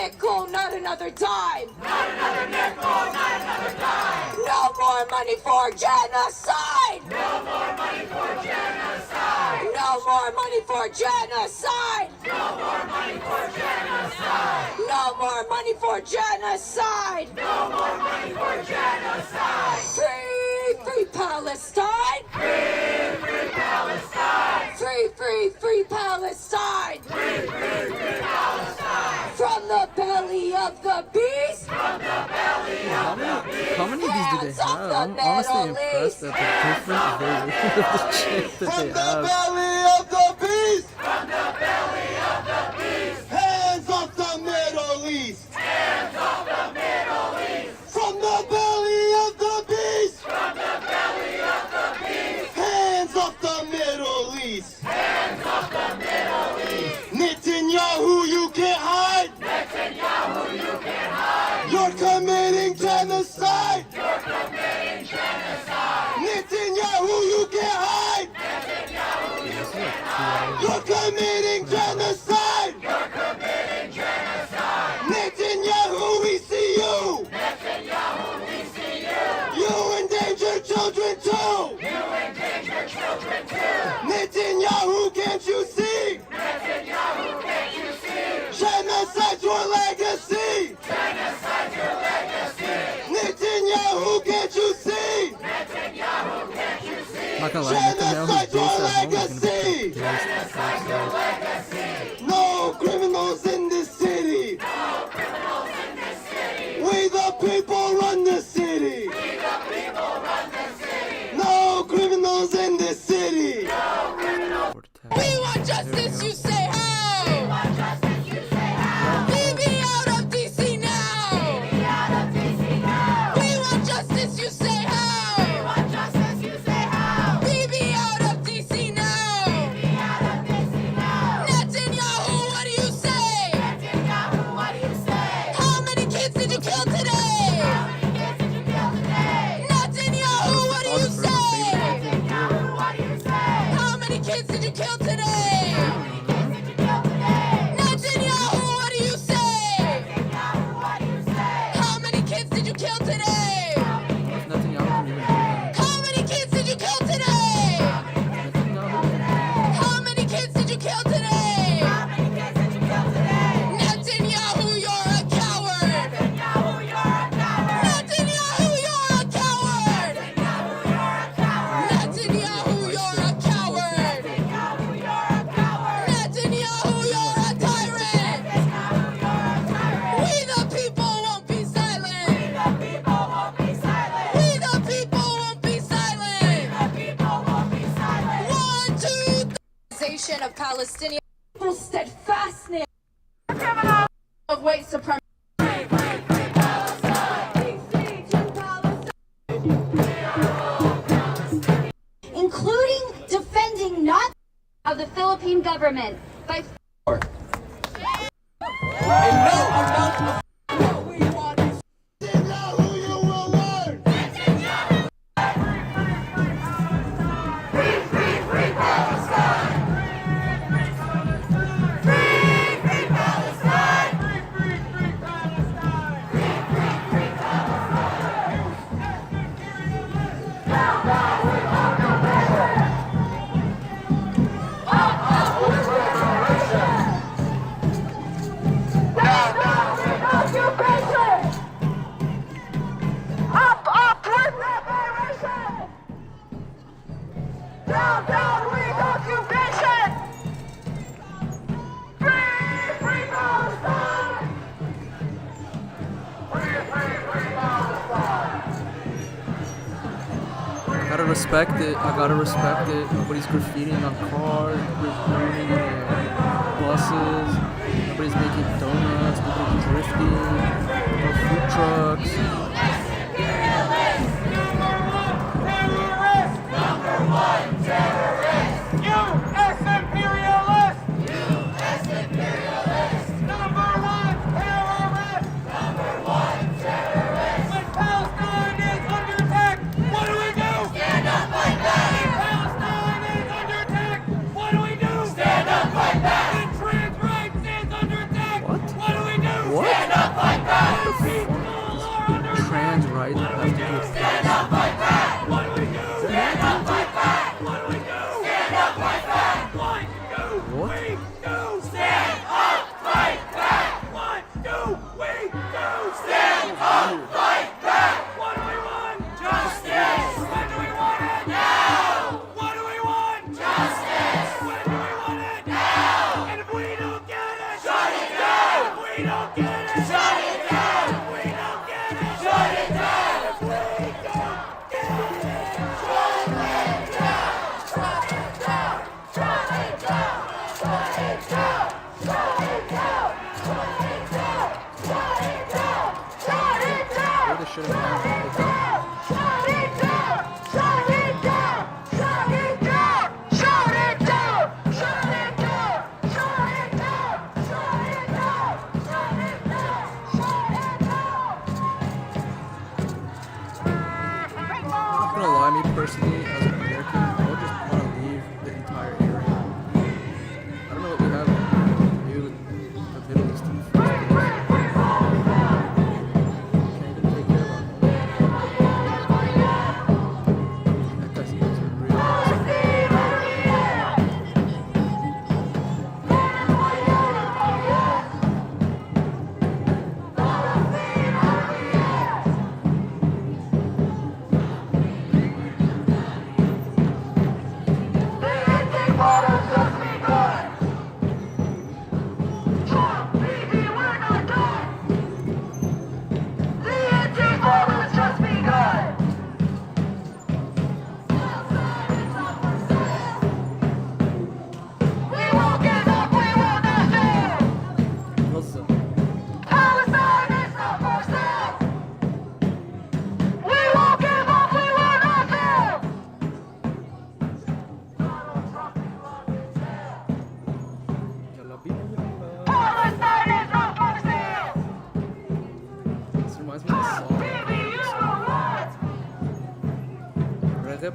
nickel, not another dime. Not another nickel, not another dime. No more money for genocide. No more money for genocide. No more money for genocide. No more money for genocide. No more money for genocide. No more money for genocide. Free, free Palestine. Free, free Palestine. Free, free, free Palestine. Free, free, free Palestine. From the belly of the beast. From the belly of the beast. How many of these do they have? I'm honestly impressed at the different variation of the shit that they have. belly of the beast. From the belly of the beast. Hands off the Middle East! Hands off the Middle East. From the belly of the beast! From the belly of the beast. Hands off the Middle East! Hands off the Middle East. Netanyahu, you can't hide! Netanyahu, you can't hide. You're committing genocide! You're committing genocide. Netanyahu, you can't hide! Netanyahu, you can't hide. You're committing genocide! You're committing genocide. Netanyahu, we see you! Netanyahu, we see you. You endanger children too! You endanger children too. Netanyahu, can't you see? Netanyahu, can't you see? Genocide your legacy! Genocide your legacy. Netanyahu, can't you see? Netanyahu, can't you see? I'm not gonna lie, Netanyahu's base at home is gonna be Genocide your legacy. No criminals in this city! No criminals in this city. We the people run the city! We the people run the city. No criminals in this city! No criminals. We want justice, you say how? We want justice, you say how? Bibi out of DC now. Bibi out of DC now. We want justice, you say how? We want justice, you say how? Bibi out of DC now. Bibi out of DC now. Netanyahu, what do you say? Netanyahu, what do you say? How many kids did you kill today? How many kids did you kill today? Netanyahu, what do you say? Netanyahu, what do you say? How many kids did you kill today? How many kids did you kill today? Netanyahu, what do you say? Netanyahu, what do you say? How many kids did you kill today? Netanyahu can even do that. How many kids did you kill today? How many kids did you kill today? How many kids did you kill today? Netanyahu, you're a coward. Netanyahu, you're a coward. Netanyahu, you're a coward. Netanyahu, you're a coward. Netanyahu, you're a coward. Netanyahu, you're a coward. Netanyahu, you're a tyrant. Netanyahu, you're a tyrant. We the people won't be silent. We the people won't be silent. We the people won't be silent. The people won't be silent. 1, 2, 3. Of Palestinian people steadfastness of white supremacy. including defending not of the Philippine government by Netanyahu, you will learn! Free, free, free Palestine. Free, free Palestine. Free, free, free Palestine. Free, free, free Palestine. Down, down with occupation. Up, up with liberation. Down, down with occupation. Up, up with liberation. Down, down with occupation. Free, free Palestine. Free, free, free Palestine. I gotta respect it. I gotta respect it. Nobody's graffitiing on cars. Nobody's burning buses. Nobody's making donuts. Nobody's drifting. No food trucks. Number one terrorist. U.S. imperialist. U.S. imperialist. Number one terrorist. Number one terrorist. When Palestine is under attack, what do we do? Stand up, fight back. Palestine is under attack. What do we do? Stand up, fight back. When trans rights is under attack, what do we do? What? What? We do stand up, fight back. What do we do? Stand up, fight back. What do we want? Justice. When do we want it? Now. What do we want? Justice. When do we want it? Now. And if we don't get it, shut it down. If we don't get it, shut it down. If we don't get it, shut it down. If we don't get it, shut it down. Shut it down. Shut it down. Shut it down. Shut it down. Shut it down. Shut it down. Shut it down. Where the shit am Shut it down. Shut it down. Shut it down. Shut it down. Shut it down. Shut it down. Shut it down. Shut it down. Shut it down. I'm not gonna lie, me personally, as an American, I would just want to leave the entire area. I don't know what we have to do with the Middle East in the first place. Can't even take care of our own. That guy seems real. What's up? Palestine is not for sale. We won't give up, we will not fail. Palestine is not for sale. This reminds me of a song. Baby, you know what? Reggae.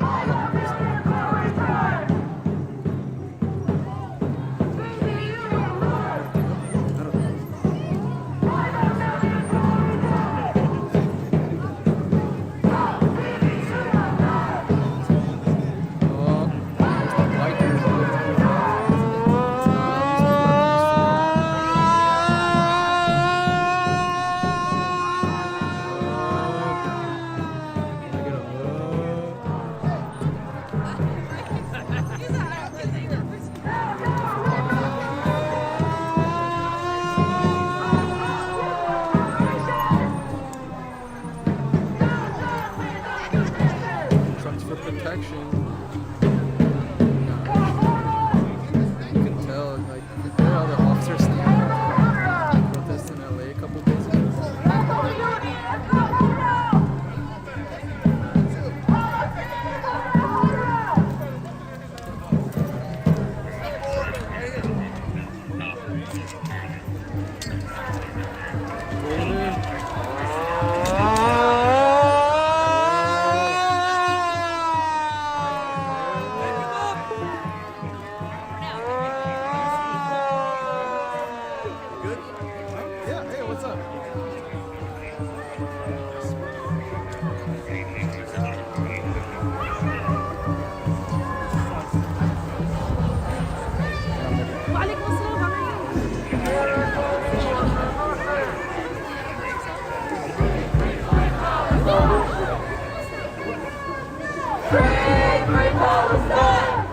Trucks for protection. You can tell, like, you can hear how the officers stand protest in LA a couple days ago. Yeah, hey, what's up? Free Palestine!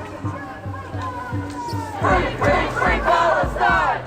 Free Palestine!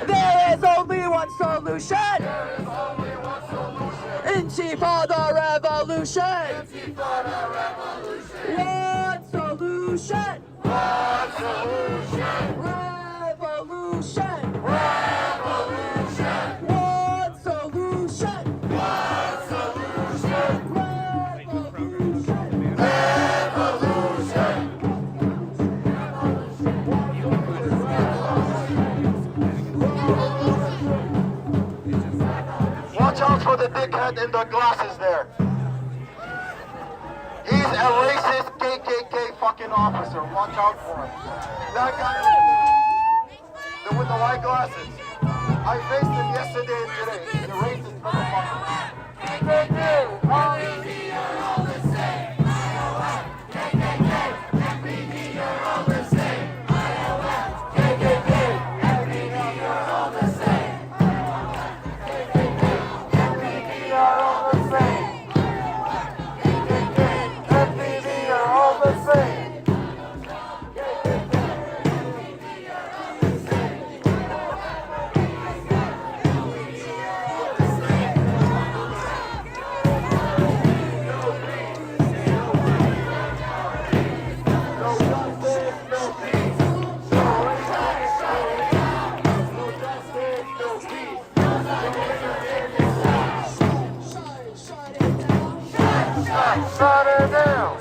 There is only one solution! Intifada revolution! One solution! One solution! Revolution! Revolution! One solution! One solution! Revolution! Revolution! for the dickhead in the glasses there. He's a racist KKK fucking officer. Watch out for him. That guy with the white glasses. I faced him yesterday and today. He's a racist motherfucker. KKK, all the same. KKK, MPD, you're all the same. KKK, MPD, you're all the same. KKK, MPD, you're all the same. KKK, MPD, you're all the same. Shut it down!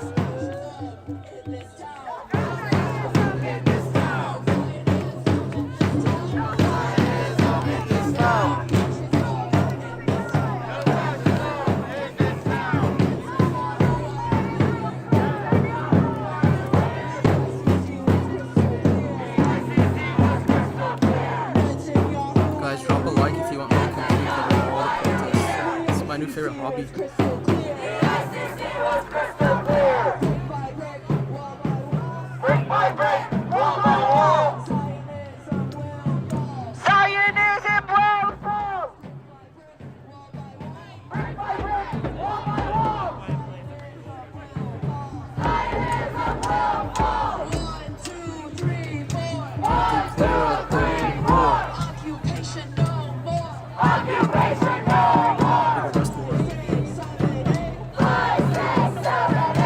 Guys, drop a like if you want me to continue covering all the protests. This is my new favorite hobby. Brick by brick, wall by wall. Zionism will fall. Brick by brick, wall by wall. Zionism will fall. 1, 2, 3, 4. 1, 2, 3, 4. Occupation no more. Occupation no more. 5, 6, 7, 8.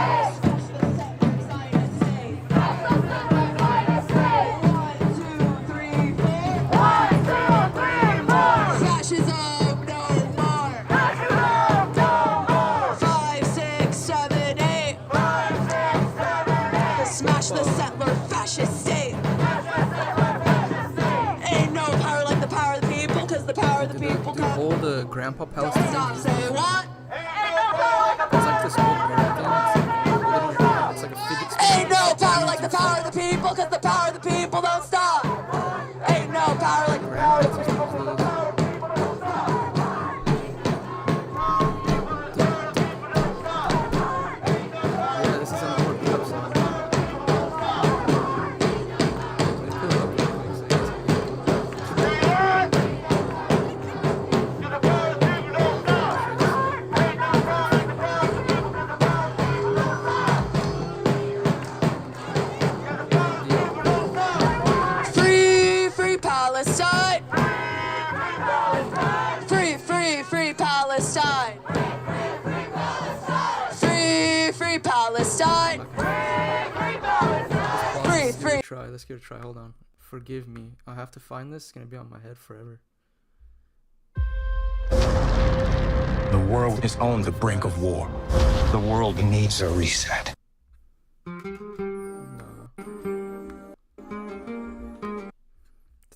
Fascism no more. Fascism no more. 5, 6, 7, 8. 5, 6, 7, 8. Smash the settler fascist state. Ain't no power like the power of the people, cause the power of the people Dude, hold the grandpa Palestinian. stop. Say what? It's like this whole bear thing. It's like a fidget spinner. Ain't no power like the power of the people, cause the power of the people don't stop. Ain't no power like the power of the people. Yeah, this is an old clip song. Free, free Palestine. Free, free, free Palestine. Free, free Palestine. Free, free. Let's give it a try. Hold on. Forgive me. I have to find this. It's gonna be on my head forever. The world is on the brink of war. The world needs a reset. It's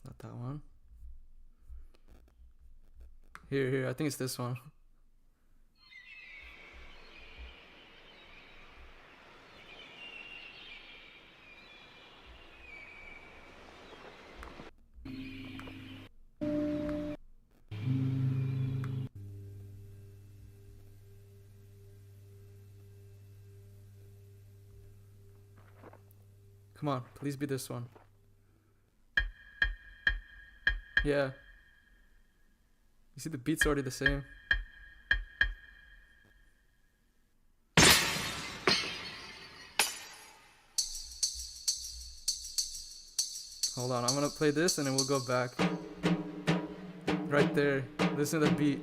not that one. Here. I think it's this one. Come on, please be this one. Yeah. You see the beat's already the same. Hold on, I'm gonna play this and then we'll go back. Right there. Listen to the beat.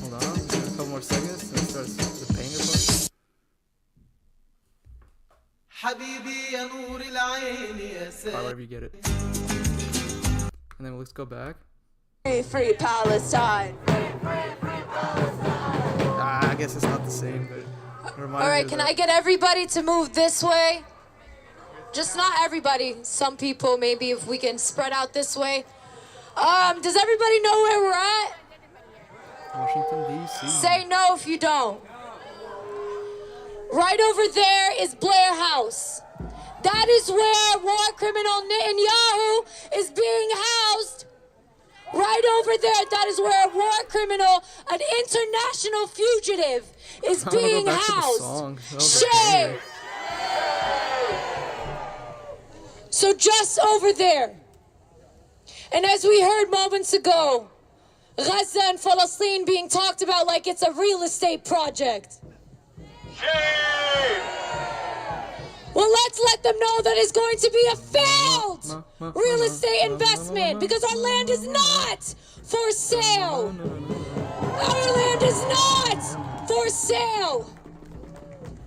Hold on, give it a couple more seconds and it starts the banger part. Wherever you get it. And then let's go back. Free, free Palestine. I guess it's not the same, but All right, can I get everybody to move this way? just not everybody. Some people, maybe if we can spread out this way. Does everybody know where we're at? Washington, D.C. Say no if you don't. Right over there is Blair House. That is where war criminal Netanyahu is being housed. Right over there, that is where a war criminal, an international fugitive, is being housed. Shame! So just over there. And as we heard moments ago, Gaza and Palestine being talked about like it's a real estate project. Well, let's let them know that it's going to be a failed real estate investment because our land is not for sale. Our land is not for sale.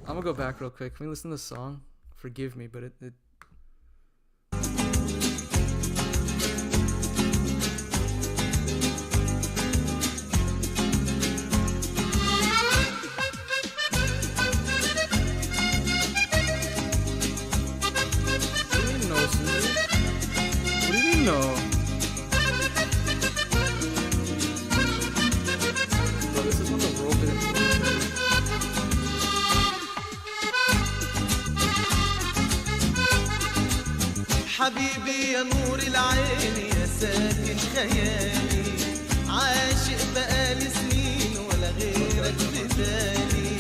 I'm gonna go back real quick. Can we listen to the song? Forgive me, but it No. Bro, this is one of the world bit. حبيبي يا نور العين يا ساكن خيالي عاشق بقالي سنين ولا غيرك بدالي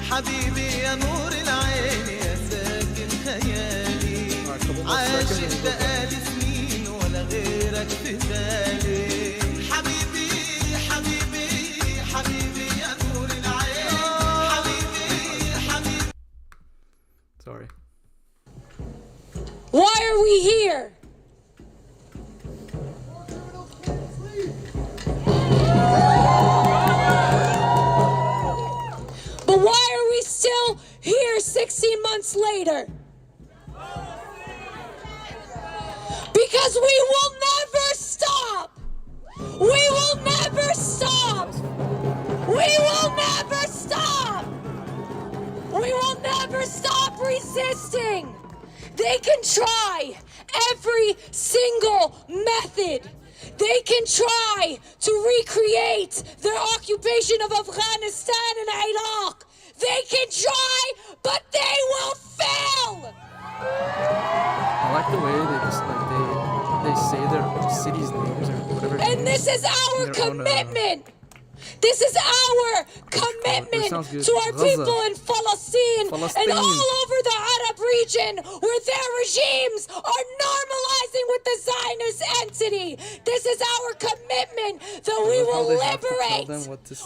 حبيبي يا نور العين يا ساكن خيالي عاشق بقالي سنين ولا غيرك بدالي حبيبي حبيبي حبيبي يا نور العين حبيبي حبيبي. Sorry. Why are we here? But why are we still here 16 months later? Because we will never stop. We will never stop. We will never stop. We will never stop resisting. They can try every single method. They can try to recreate their occupation of Afghanistan and Iraq. They can try, but they will fail. I like the way they just like they say their cities' names or whatever. And this is our commitment. This is our commitment to our people in Palestine and all over the Arab region where their regimes are normalizing with the Zionist entity. This is our commitment that we will liberate.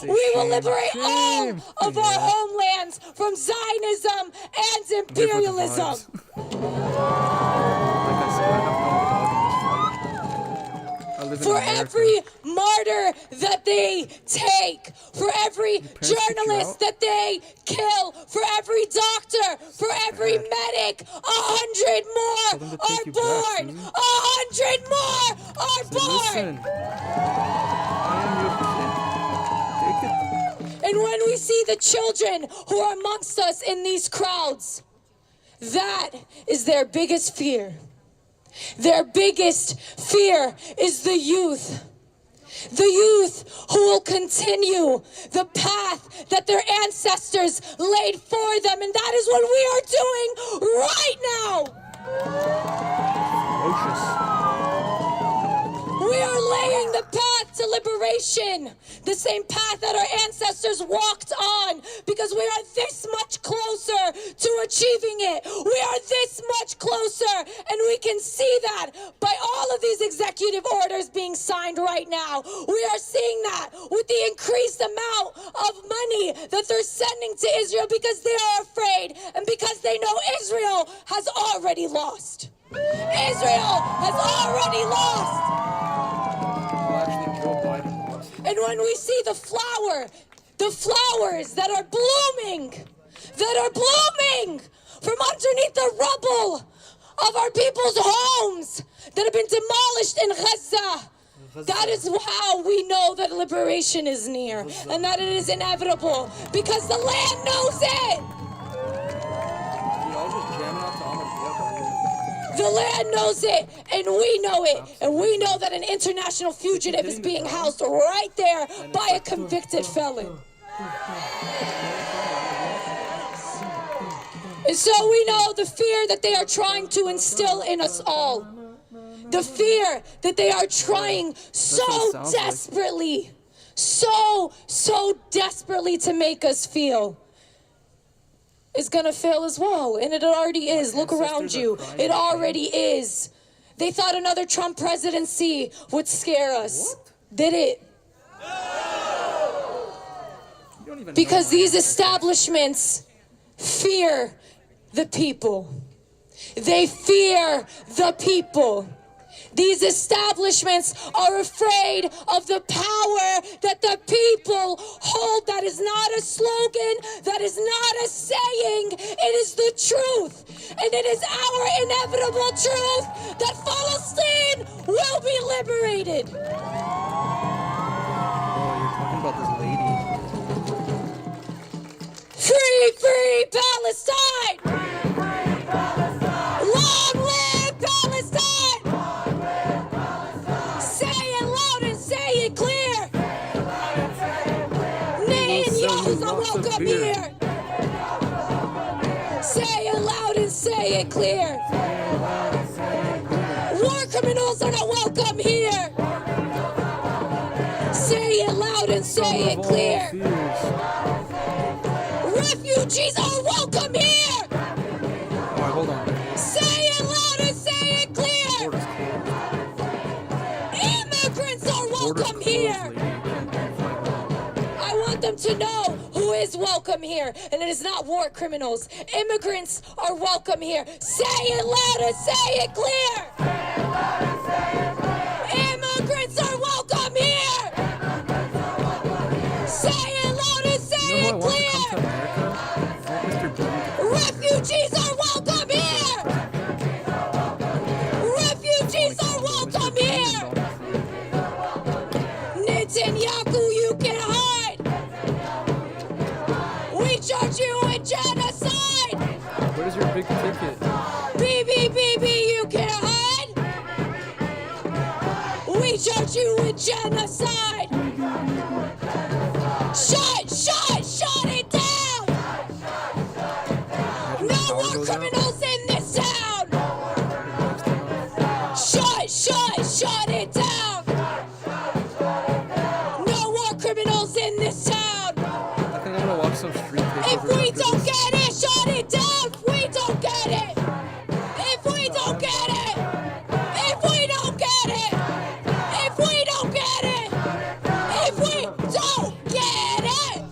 We will liberate all of our homelands from Zionism and imperialism. For every martyr that they take, for every journalist that they kill, for every doctor, for every medic, 100 more are born. 100 more are born. And when we see the children who are amongst us in these crowds, that is their biggest fear. Their biggest fear is the youth. The youth who will continue the path that their ancestors laid for them. And that is what we are doing right now. We are laying the path to liberation. The same path that our ancestors walked on, because we are this much closer to achieving it. We are this much closer, and we can see that by all of these executive orders being signed right now. We are seeing that with the increased amount of money that they're sending to Israel because they are afraid and because they know Israel has already lost. Israel has already lost. And when we see the flowers that are blooming from underneath the rubble of our people's homes that have been demolished in Gaza, that is how we know that liberation is near and that it is inevitable, because the land knows it. The land knows it, and we know it. And we know that an international fugitive is being housed right there by a convicted felon. And so we know the fear that they are trying to instill in us all. The fear that they are trying so desperately, so desperately to make us feel is gonna fail as well. And it already is. Look around you. It already is. They thought another Trump presidency would scare us. Did it? Because these establishments fear the people. They fear the people. These establishments are afraid of the power that the people hold. That is not a slogan. That is not a saying. It is the truth. And it is our inevitable truth that Palestine will be liberated. Oh, you're talking about this lady. Free, free Palestine! Free, free Palestine! Long live Palestine! Long live Palestine! Say it loud and say it clear! Netanyahu's not welcome here! Say it loud and say it clear! War criminals are not welcome here! Say it loud and say it clear! Refugees are welcome here! Alright, hold on. Say it loud and say it clear! Immigrants are welcome here! I want them to know who is welcome here, and it is not war criminals. Immigrants are welcome here. Say it loud and say it clear! Immigrants are welcome here! Say it loud and say it clear! Refugees are welcome here! Refugees are welcome here! Netanyahu, you can hide! We charge you with genocide! What is your big ticket? BB, you can hide! We charge you with genocide! Shut it down! No more criminals in this town! Shut it down! No more criminals in this town! I think I'm gonna watch some street papers. If we don't get it, shut it down! If we don't get it! If we don't get it! If we don't get it! If we don't get it! If we don't get it!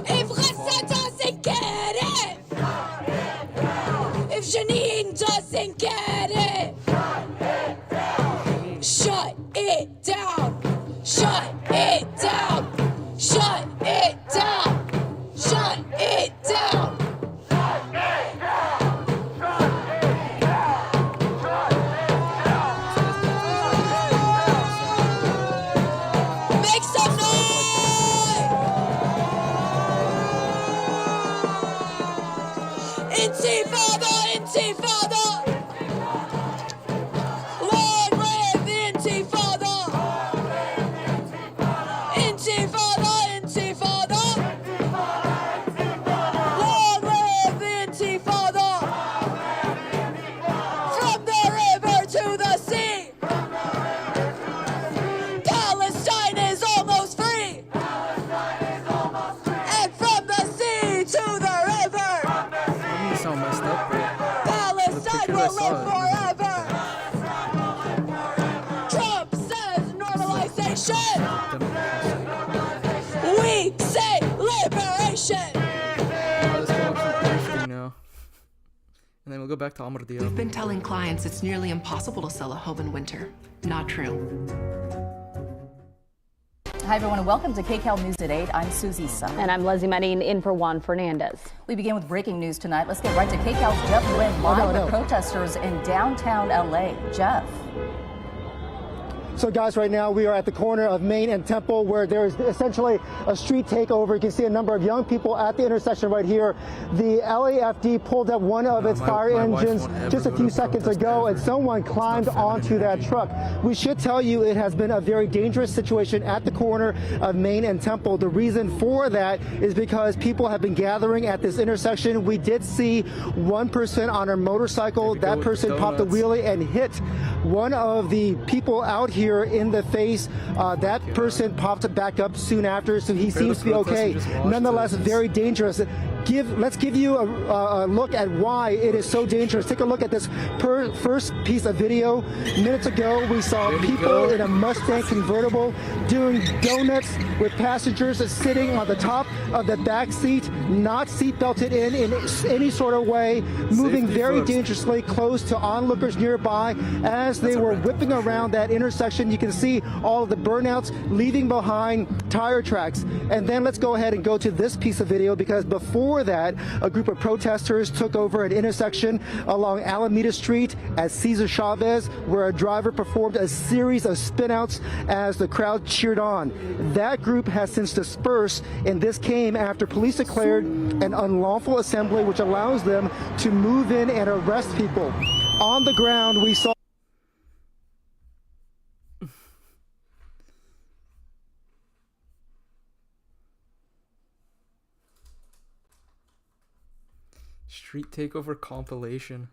If Ressa doesn't get it! If Janine doesn't get it! Shut it down! Shut it down! Shut it down! Shut it down! Make some noise! Intifada! Intifada! Long live Intifada! Intifada! Intifada! Long live Intifada! From the river to the sea! Palestine is almost free! And from the sea to the river! You sound messed up, bro. Palestine will live forever! Trump says normalization! We say liberation! Let's go watch some interesting now. And then we'll go back to Amardia. We've been telling clients it's nearly impossible to sell a home in winter. Not true. Hi, everyone, and welcome to KCAL News at 8. I'm Susie Sun. And I'm Leslie Manin in for Juan Fernandez. We begin with breaking news tonight. Let's get right to KCAL's Jeff Lynn live with protesters in downtown LA. Jeff. So guys, right now we are at the corner of Main and Temple, where there is essentially a street takeover. You can see a number of young people at the intersection right here. The LAFD pulled up one of its fire engines just a few seconds ago, and someone climbed onto that truck. We should tell you it has been a very dangerous situation at the corner of Main and Temple. The reason for that is because people have been gathering at this intersection. We did see one person on a motorcycle. That person popped a wheelie and hit one of the people out here in the face. That person popped back up soon after, so he seems to be okay. Nonetheless, very dangerous. Let's give you a look at why it is so dangerous. Take a look at this first piece of video. Minutes ago, we saw people in a Mustang convertible doing donuts with passengers sitting on the top of the back seat, not seat belted in any sort of way, moving very dangerously close to onlookers nearby as they were whipping around that intersection. You can see all of the burnouts, leaving behind tire tracks. And then let's go ahead and go to this piece of video, because before that, a group of protesters took over an intersection along Alameda Street at Cesar Chavez, where a driver performed a series of spinouts as the crowd cheered on. That group has since dispersed, and this came after police declared an unlawful assembly, which allows them to move in and arrest people. On the ground, we saw street takeover compilation.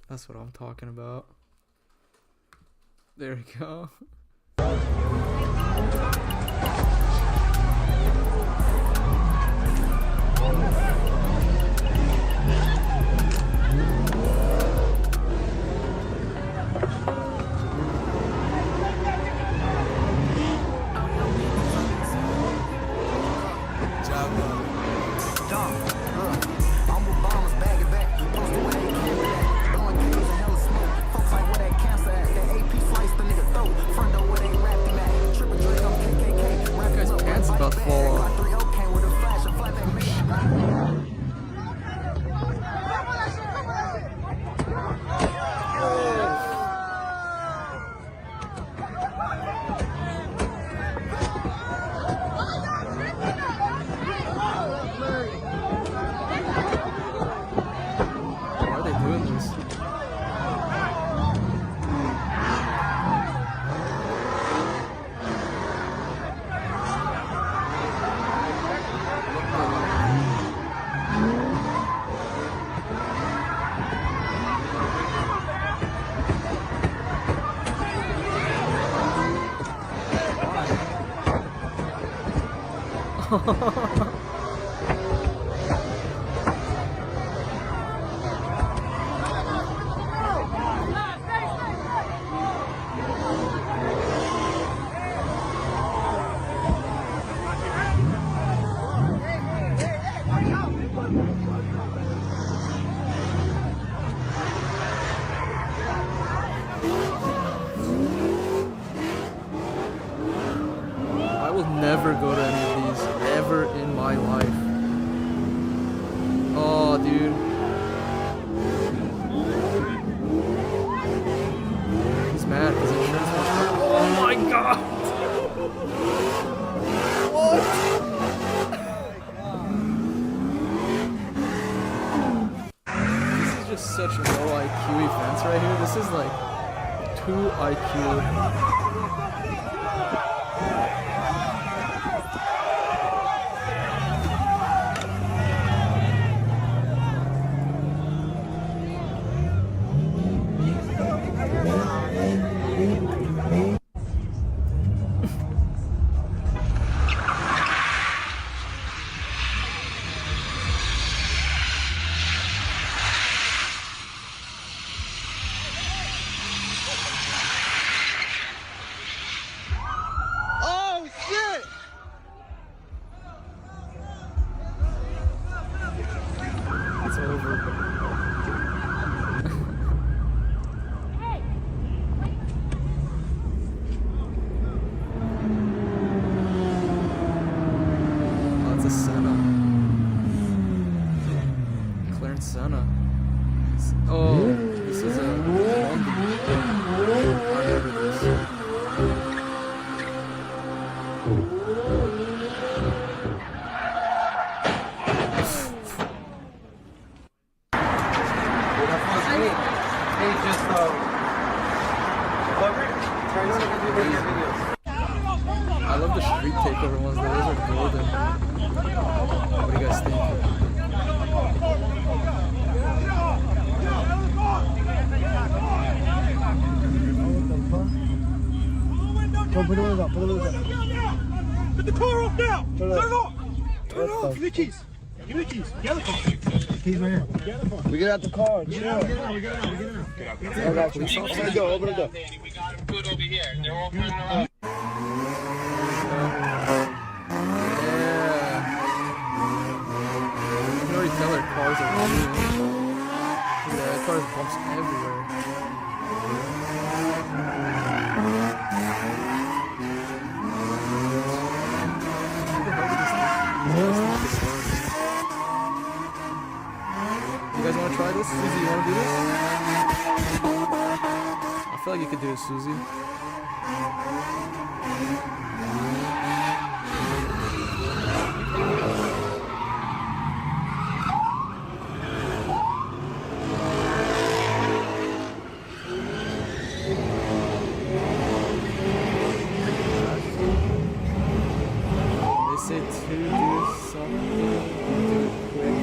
That's what I'm talking about. There we go. About to fall off. Why are they doing this? I will never go to any of these ever in my life. Oh, dude. He's mad because insurance won't cover. Oh my god! What? This is just such low IQ events right here. This is like 2 IQ. Senna. Oh, this is a the street takeover ones, though. Those are golden. What do you guys think? Put the windows up. Put the windows up. Put the car off now. Turn it off. Turn it off. Give me the keys. Give me the keys. Get out the car. Keys right here. We get out the car. Get out. Get out. Get out. Get out. Open the door. Open the door. We got them good over here. They're all running around. You can already tell their cars are moving. Yeah, that car's bumps everywhere. You guys want to try this? Susie, you want to do this? I feel like you could do it, Susie. They say to do something, do it quick.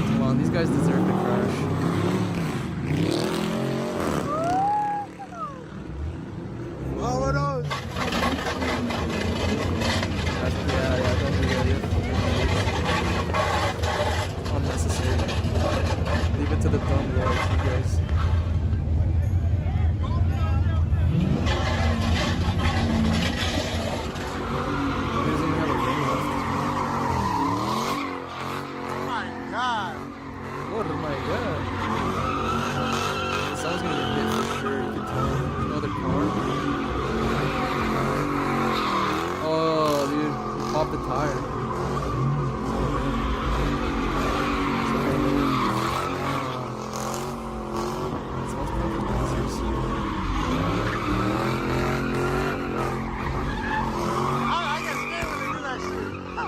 Come on, these guys deserve to crash. All of those. Yeah, don't do that. Unnecessary. Leave it to the dumb guys, you guys. Oh my god. Someone's gonna get hit for sure, you can tell. Another car. Oh, dude. He popped the tire.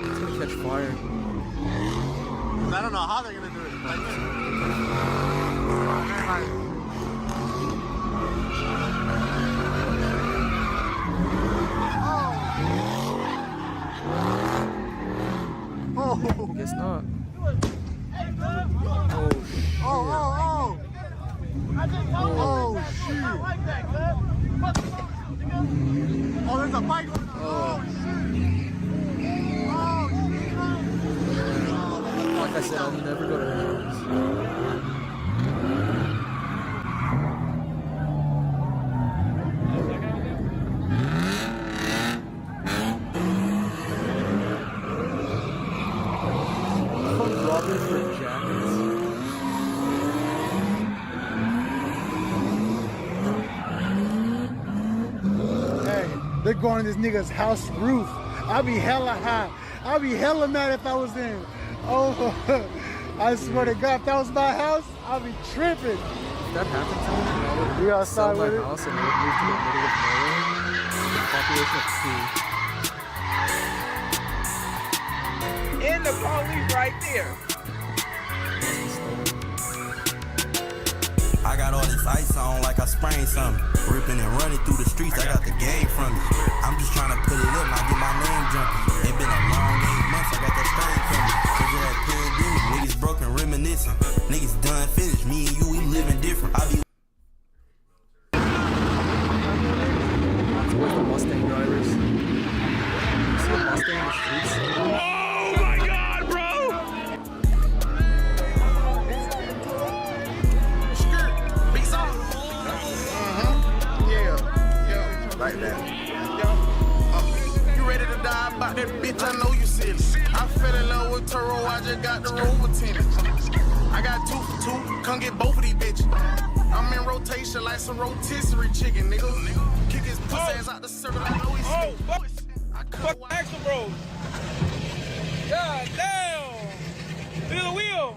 It's gonna catch fire. I don't know how they're gonna do it. Oh. Guess not. Oh, shit. Oh, there's a bike. Oh, Like I said, I'll never go to Erupts. Robin for jackets. Hey, they're going to this nigga's house roof. I'll be hella high. I'll be hella mad if I was in. Oh, I swear to God, if that was my house, I'll be tripping. If that happened to me, I would sell my house and move to the middle of nowhere with a population of 2. And the police right there. I got all this ice on like I sprained something. Ripping and running through the streets, I got the game from it. I'm just trying to put it up, not get my name jumping. It been a long 8 months, I got that stain coming. Cause of that pandemic, niggas broken, reminiscing. Niggas done finished, me and you, we living different. I be Where's the Mustang drivers? You see a Mustang in the streets? Oh my god, bro! like that. You ready to die about that bitch? I know you silly. I fell in love with Turo, I just got the rover tennis. I got 2 for 2, come get both of these bitches. I'm in rotation like some rotisserie chicken, nigga. Kick his pussy ass out the circle, I know he's Fuck Axel, bro. God damn. Look at the wheel.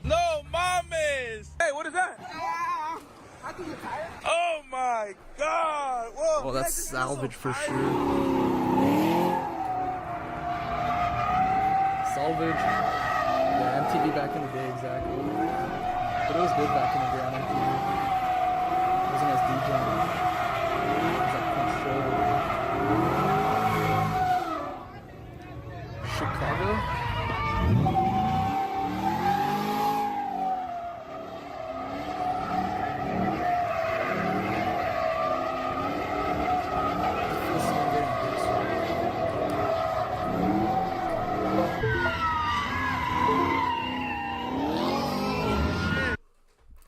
No mames! Hey, what is that? Oh my god! Whoa! Oh, that's salvage for sure. salvage. Yeah, MTV back in the day, exactly. But it was good back in the day on MTV. It wasn't as DJing. It was like controlled. Chicago?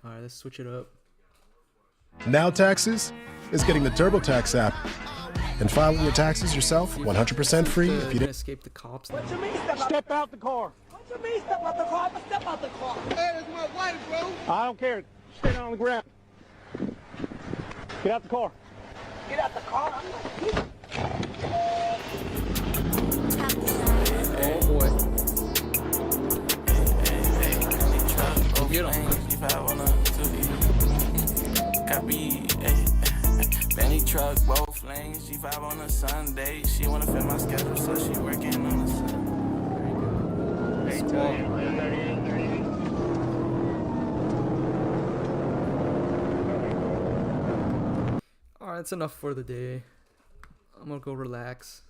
Alright, let's switch it up. Now Taxes is getting the TurboTax app and filing your taxes yourself 100% free if you didn't escape the cops. What you mean step out the car? What you mean step out the car? I'm step out the car. Hey, that's my wife, bro. I don't care. Stay down on the ground. Get out the car. Get out the car. I'm not. Oh boy. Get on. Benny truck, both lanes, G5 on a Sunday. She wanna fit my schedule, so she working on a Sunday. Alright, that's enough for the day. I'm gonna go relax.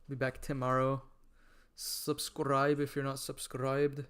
Be back tomorrow. Subscribe if you're not subscribed.